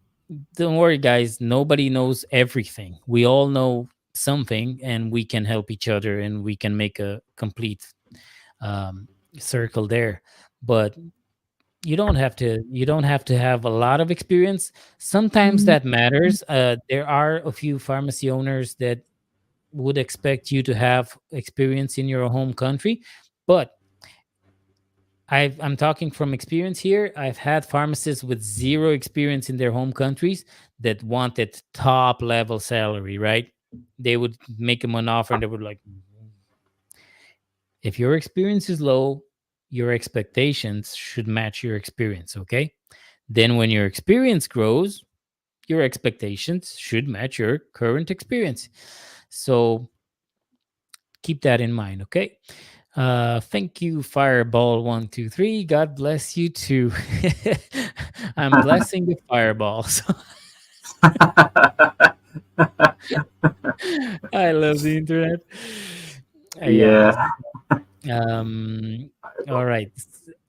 don't worry, guys. Nobody knows everything. We all know something, and we can help each other, and we can make a complete um, circle there. But you don't have to have a lot of experience. Sometimes that matters. There are a few pharmacy owners that would expect you to have experience in your home country, but I'm talking from experience here. I've had pharmacists with zero experience in their home countries that wanted top level salary, right? They would make them an offer and they would like, if your experience is low, your expectations should match your experience, okay? Then when your experience grows, your expectations should match your current experience. So keep that in mind, okay? Thank you, Fireball123. God bless you too. I'm blessing the fireballs. I love the internet. Yeah. Yeah. Um, all right.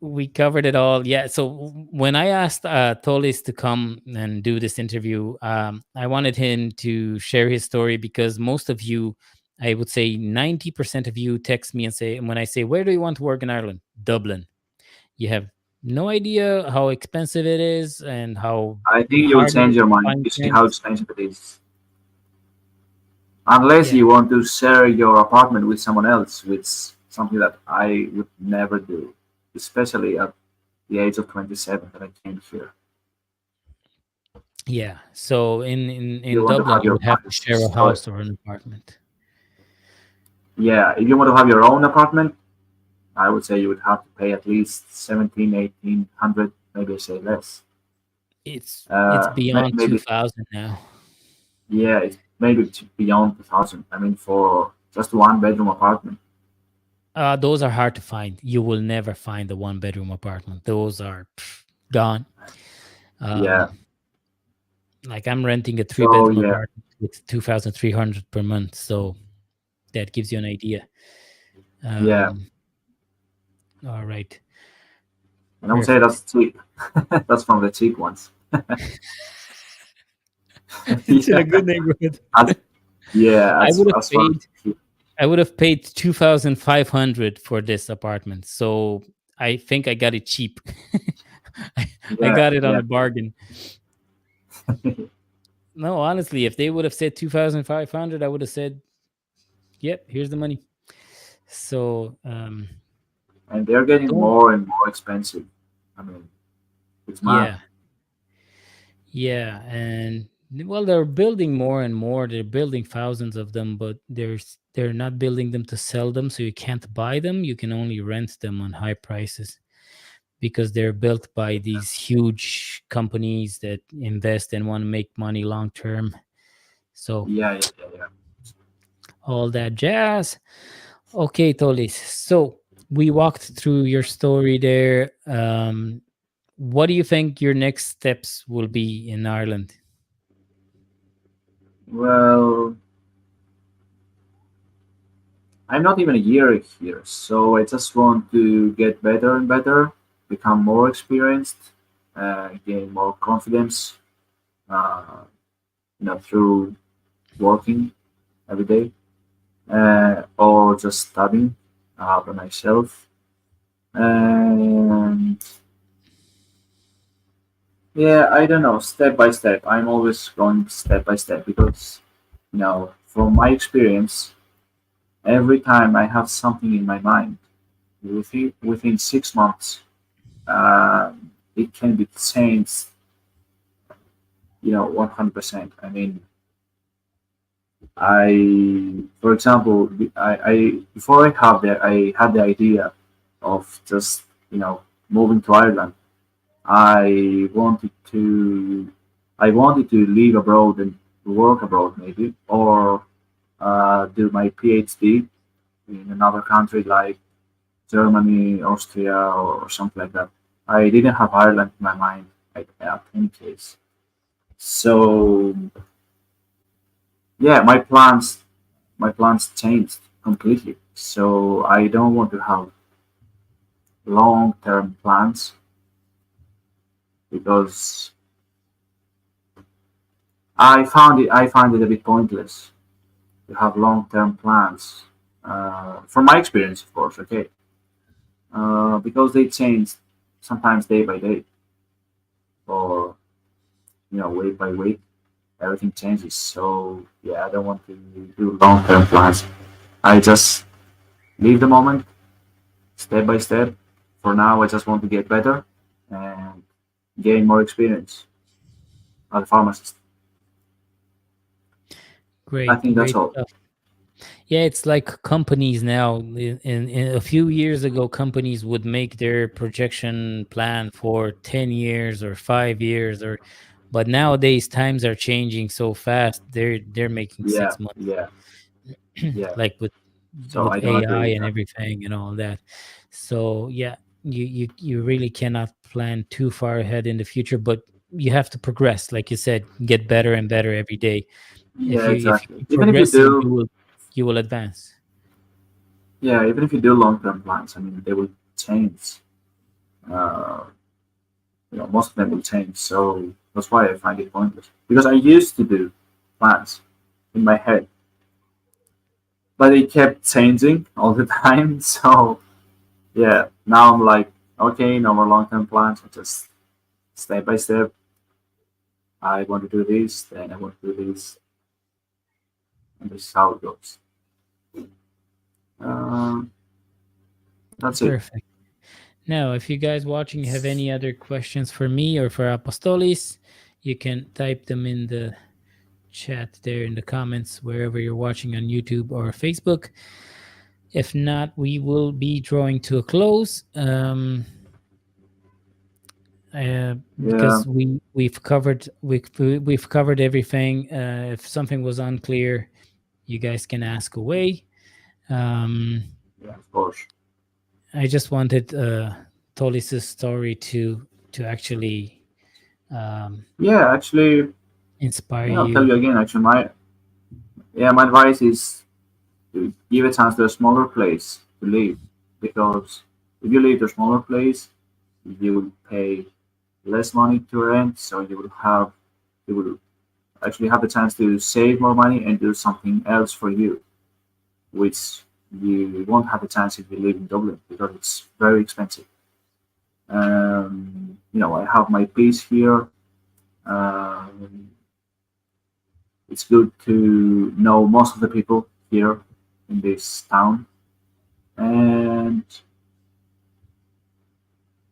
We covered it all. Yeah. So when I asked Tolis to come and do this interview, I wanted him to share his story because most of you, I would say 90% of you text me and say, and when I say, where do you want to work in Ireland? Dublin. You have no idea how expensive it is and how I think you'll hard it change is your to mind. find You see how friends. expensive it is. Unless Yeah. you want to share your apartment with someone else, which is something that I would never do, especially at the age of 27 that I came here. Yeah. So in You want to Dublin, have you your would have to mind. share a So house or an apartment. yeah, if you want to have your own apartment, I would say you would have to pay at least 17, 1800, maybe I say less. It's beyond Maybe 2,000 now. yeah, it's maybe beyond 2000. I mean, for just one bedroom apartment. Those are hard to find. You will never find a one bedroom apartment. Those are gone. Yeah. Um, like I'm renting a three So bedroom yeah, apartment with 2,300 per month. So that gives you an idea. yeah, Um, all right, and I would say perfect. that's cheap. That's from the cheap ones. It's in a Yeah, good neighborhood. as, yeah, I would have as far as paid. I would have paid 2,500 for this apartment. So I think I got it cheap. I, I yeah, got it on yeah, a bargain. No, honestly, if they would have said 2,500, I would have said, "Yep, here's the money." So, and they're getting don't. more and more expensive. I mean, it's mad. Yeah, yeah, and well, they're building more and more. They're building thousands of them, but they're not building them to sell them, so you can't buy them. You can only rent them on high prices because they're built by these huge companies that invest and want to make money long term. So Yeah, yeah, yeah, yeah. all that jazz. Okay, Tolis. So we walked through your story there. What do you think your next steps will be in Ireland? Well, I'm not even a year here, so I just want to get better and better, become more experienced, gain more confidence, uh, through working every day, or just studying by myself. And yeah, I don't know, step by step. I'm always going step by step because, from my experience, every time I have something in my mind, within 6 months, it can be changed, 100%. I mean, for example, I before I had the idea of just, moving to Ireland. I wanted to, I wanted to live abroad and work abroad maybe, or do my PhD in another country like Germany, Austria, or something like that. I didn't have Ireland in my mind like at any case. So yeah, my plans changed completely. So I don't want to have long-term plans because I find it a bit pointless. to have long-term plans. From my experience, of course, okay, because they change sometimes day by day or week by week. Everything changes. So yeah, I don't want to do long-term plans. I just live the moment, step by step. For now, I just want to get better and gain more experience as a pharmacist. I Great, think that's great all. stuff. Yeah, it's like companies now. In a few years ago, companies would make their projection plan for 10 years or 5 years, or but nowadays times are changing so fast. They're making Yeah, 6 months, yeah, yeah. like with So I don't AI agree with and that. everything and all that. So yeah, you really cannot plan too far ahead in the future, but you have to progress, like you said, get better and better every day. If Yeah, you exactly. keep Even if you progressing, do, you will advance. yeah, even if you do long-term plans, I mean, they will change. Uh, most of them will change. So that's why I find it pointless. Because I used to do plans in my head, but they kept changing all the time. So yeah, now I'm like, okay, no more long-term plans. I just step by step. I want to do this, then I want to do this, and this is how it goes. Um, that's it. Perfect. Now, if you guys watching have any other questions for me or for Apostolis, you can type them in the chat there in the comments wherever you're watching on YouTube or Facebook. If not, we will be drawing to a close. Yeah, Because we've covered everything. If something was unclear, you guys can ask away. Um, yeah, of course. I just wanted Tolis's story to actually um, Yeah, actually, inspire yeah, I'll tell you. you again. Actually, my advice is to give a chance to a smaller place to live, because if you live to a smaller place, you will pay less money to rent, so you will actually have the chance to save more money and do something else for you, which you won't have the chance if you live in Dublin because it's very expensive. I have my peace here. Um, it's good to know most of the people here in this town, and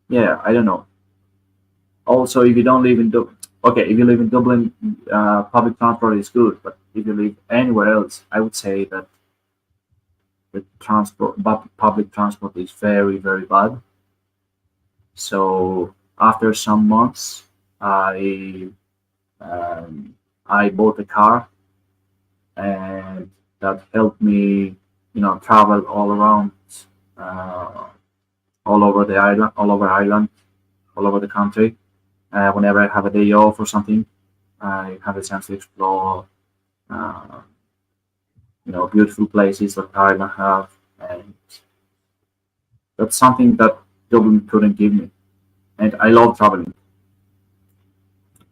yeah, I don't know. Also, if you don't live in Dublin, okay, if you live in Dublin, public transport is good, but if you live anywhere else, I would say that public transport is very, very bad. So after some months, I um, I bought a car, and that helped me, travel all around, uh, all over Ireland, all over the country. Whenever I have a day off or something, I have a chance to explore, uh, beautiful places that Ireland have, and that's something that Dublin couldn't give me. And I love traveling,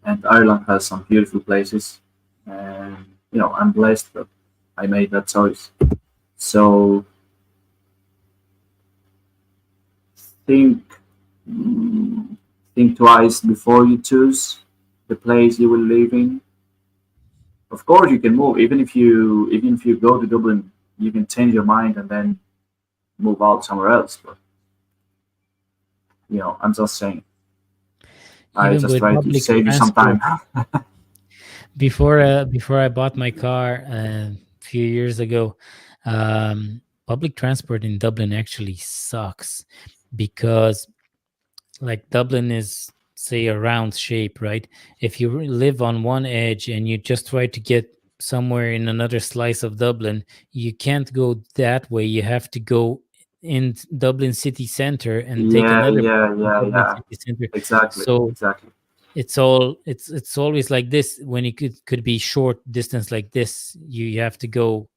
and Ireland has some beautiful places, and I'm blessed that I made that choice. So think mm, think twice before you choose the place you will live in. Of course, you can move even if you go to Dublin, you can change your mind and then move out somewhere else. But I'm just saying. I Even just with try to public save you some transport, time. before I bought my car a few years ago, public transport in Dublin actually sucks because like Dublin is say a round shape, right? If you live on one edge and you just try to get somewhere in another slice of Dublin, you can't go that way. You have to go in Dublin city center and take Yeah, another bus yeah, to yeah, Dublin yeah. city center. Exactly, So exactly. it's always like this when it could be short distance like this. You have to go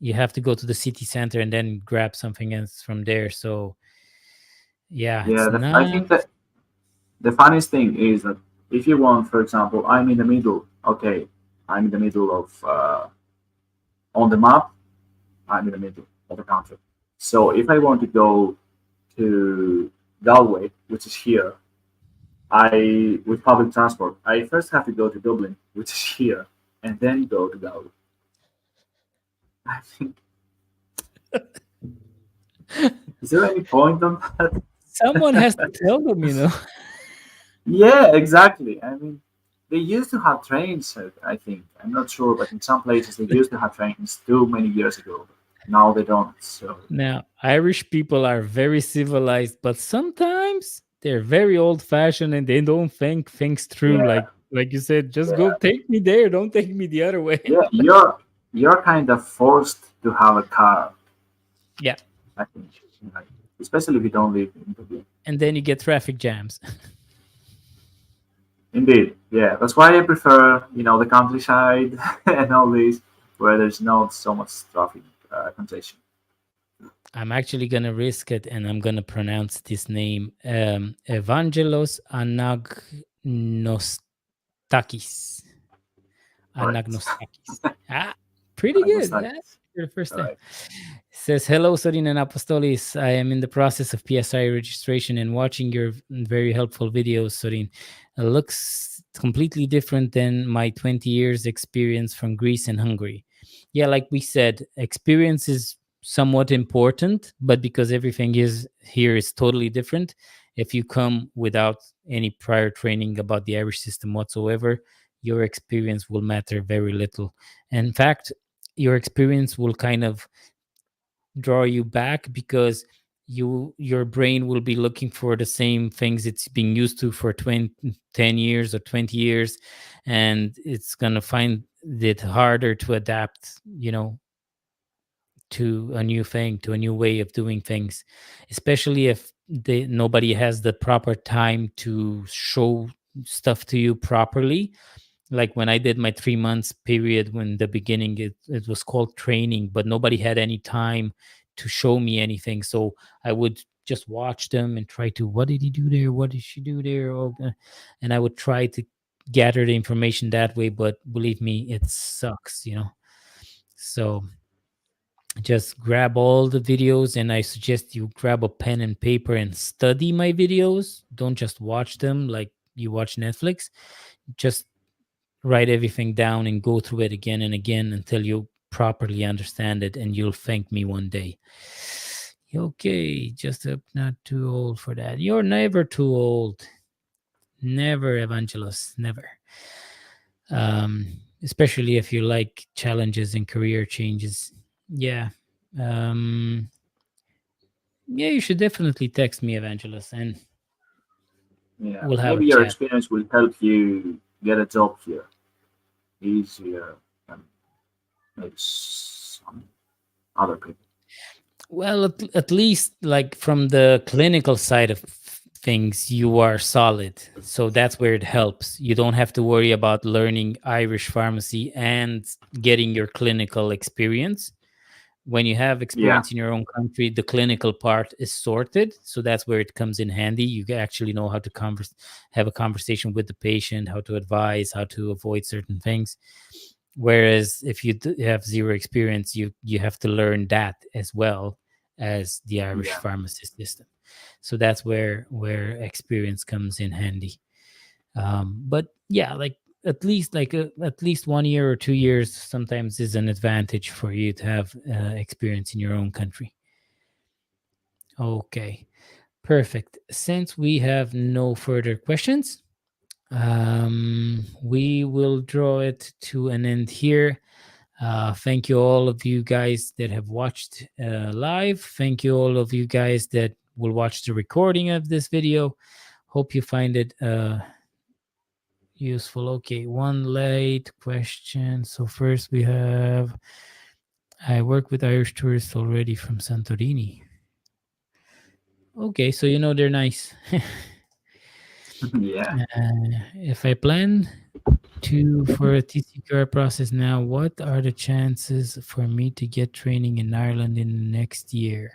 to the city center and then grab something else from there. So yeah, Yeah, it's I not. think that the funniest thing is that if you want, for example, I'm in the middle. Okay, I'm in the middle of on the map, I'm in the middle of the country. So if I want to go to Galway, which is here, I with public transport, I first have to go to Dublin, which is here, and then go to Galway. I think is there any point on that? Someone has to tell them. Yeah, exactly. I mean, they used to have trains. I think I'm not sure, but in some places they used to have trains too many years ago. Now they don't. So Now, Irish people are very civilized, but sometimes they're very old-fashioned and they don't think things through. yeah, Like you said, just go yeah, take me there. Don't take me the other way. yeah. You're kind of forced to have a car. Yeah, I think, like, especially if you don't live in Dublin. and then you get traffic jams. Indeed, yeah. That's why I prefer, the countryside and all these where there's not so much traffic congestion. I'm actually gonna risk it, and I'm gonna pronounce this name, Evangelos Anagnostakis. Correct. Anagnostakis. Pretty good. Yeah, Anagnostakis. for the first All time. right. Says, hello, Sorin and Apostolis. I am in the process of PSI registration and watching your very helpful videos, Sorin. It looks completely different than my 20 years experience from Greece and Hungary. Yeah, like we said, experience is somewhat important, but because everything is here is totally different, if you come without any prior training about the Irish system whatsoever, your experience will matter very little. In fact, your experience will kind of draw you back because your brain will be looking for the same things it's been used to for 10 years or 20 years, and it's going to find it harder to adapt, to a new thing, to a new way of doing things, especially if nobody has the proper time to show stuff to you properly. Like when I did my 3 months period, when the beginning, it was called training, but nobody had any time to show me anything. So I would just watch them and try to, what did he do there? What did she do there? And I would try to gather the information that way. But believe me, it sucks. So just grab all the videos, and I suggest you grab a pen and paper and study my videos. Don't just watch them like you watch Netflix. Just write everything down and go through it again and again until you properly understand it, and you'll thank me one day. Okay, just hope not too old for that. You're never too old. Never, Evangelos, never. Especially if you like challenges and career changes. Yeah. Um, yeah, you should definitely text me, Evangelos, and Yeah. we'll have a Maybe your chat. experience will help you get a job here easier than maybe some other people. Well, at least like from the clinical side of things, you are solid. So that's where it helps. You don't have to worry about learning Irish pharmacy and getting your clinical experience. When you have Yeah. experience in your own country, the clinical part is sorted. So that's where it comes in handy. You actually know how to have a conversation with the patient, how to advise, how to avoid certain things. Whereas if you have zero experience, you have to learn that as well as the Irish Yeah. pharmacist system. So that's where experience comes in handy. But yeah, like at least 1 year or 2 years sometimes is an advantage for you to have experience in your own country. Okay, perfect. Since we have no further questions, we will draw it to an end here. Thank you all of you guys that have watched live. Thank you all of you guys that will watch the recording of this video. Hope you find it useful. Okay, one late question. So first we have, I work with Irish tourists already from Santorini. Okay, so they're nice. Yeah. If I plan for a TCQR process now, what are the chances for me to get training in Ireland in the next year?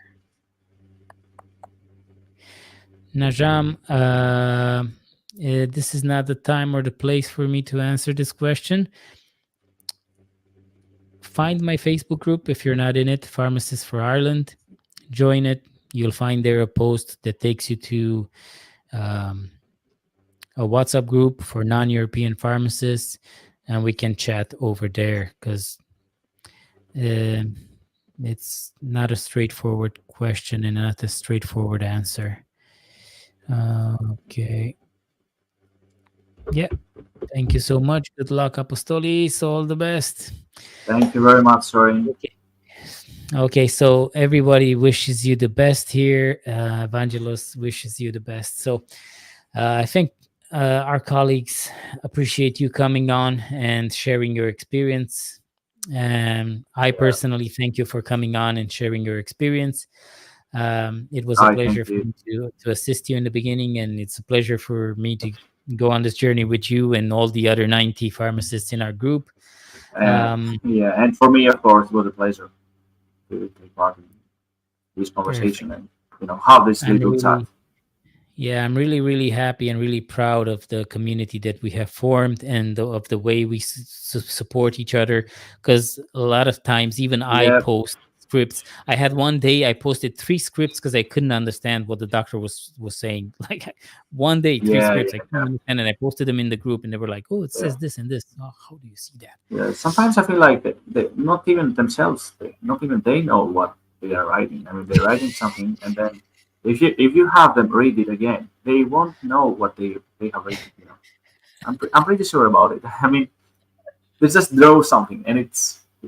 Najam, this is not the time or the place for me to answer this question. find my Facebook group if you're not in it, Pharmacists for Ireland. Join it. You'll find there a post that takes you to um, a WhatsApp group for non-European pharmacists, and we can chat over there because um it's not a straightforward question and not a straightforward answer. Okay. Yeah. Thank you so much. Good luck, Apostolis. All the best. Thank you very much, Sorin. Okay. Okay. So everybody wishes you the best here. Evangelos wishes you the best. So I think our colleagues appreciate you coming on and sharing your experience. I Yeah, personally thank you for coming on and sharing your experience. It was a I pleasure thank for you. me to assist you in the beginning, and it's a pleasure for me to go on this journey with you and all the other 90 pharmacists in our group. And Um, yeah, and for me, of course, it was a pleasure to take part in this Perfect. conversation and how this I'm lead looks at. really, yeah, I'm really, really happy and really proud of the community that we have formed and of the way we support each other. Because a lot of times, even I Yeah, post scripts. I had one day I posted 3 scripts because I couldn't understand what the doctor was saying. Like one day, three yeah, scripts I yeah, couldn't understand, and I posted them in the group, and they were like, "Oh, it yeah. says this and this. Oh, how do you see that?" Yeah, sometimes I feel like not even themselves, not even they know what they are writing. I mean, they're writing something, and then if you have them read it again, they won't know what they have written. I'm pretty sure about it. I mean, they just draw something, and it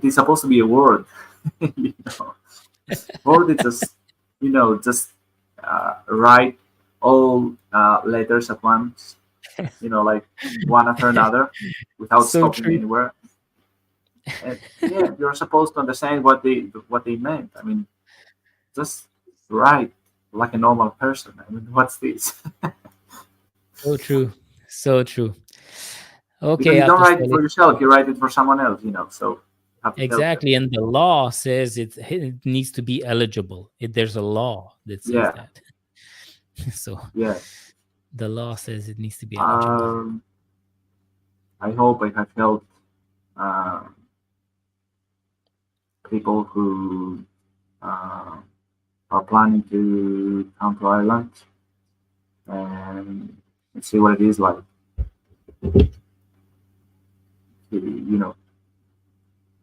is supposed to be a word. you know, or they just write all letters at once. Like one after another, without So stopping true. anywhere. And yeah, you're supposed to understand what they meant. I mean, just write like a normal person. I mean, what's this? So true. So true. Because Okay, you don't write it Apostolic. for yourself, you write it for someone else. So you have to help them. Exactly, and the law says it needs to be eligible. There's a law that says Yeah, that. So yeah. the law says it needs to be eligible. Um, I hope I have helped uh, people who uh, are planning to come to Ireland and see what it is like.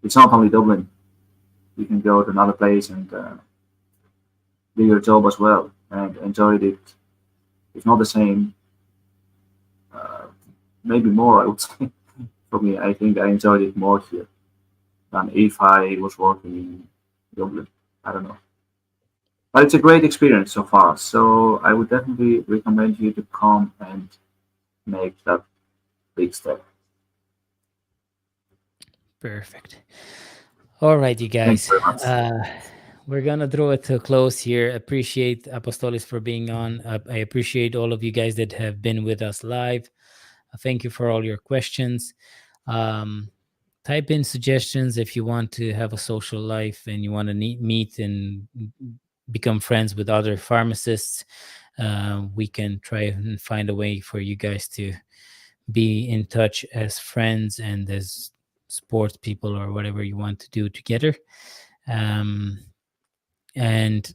It's not only Dublin. You can go to another place and do your job as well and enjoy it. If not the same, uh, maybe more. I would say for me, I think I enjoyed it more here than if I was working in Dublin. I don't know, but it's a great experience so far. So I would definitely recommend you to come and make that big step. Perfect. All right, you Thank you guys. very much. We're gonna draw it to a close here. Appreciate Apostolis for being on. I appreciate all of you guys that have been with us live. Thank you for all your questions. Um, Type in suggestions if you want to have a social life and you want to meet and become friends with other pharmacists. We can try and find a way for you guys to be in touch as friends and as sports people or whatever you want to do together. Um, and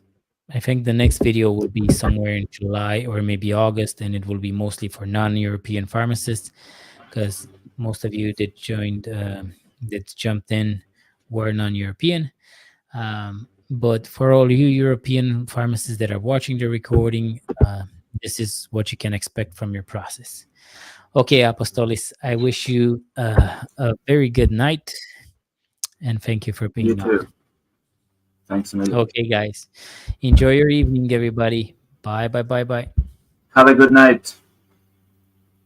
I think the next video will be somewhere in July or maybe August, and it will be mostly for non-European pharmacists because most of you that joined, that jumped in, were non-European. But for all you European pharmacists that are watching the recording, this is what you can expect from your process. Okay, Apostolis, I wish you a very good night and thank you for You being on. too. Thanks a million. Okay, guys, enjoy your evening, everybody. Bye, bye, bye, bye. Have a good night.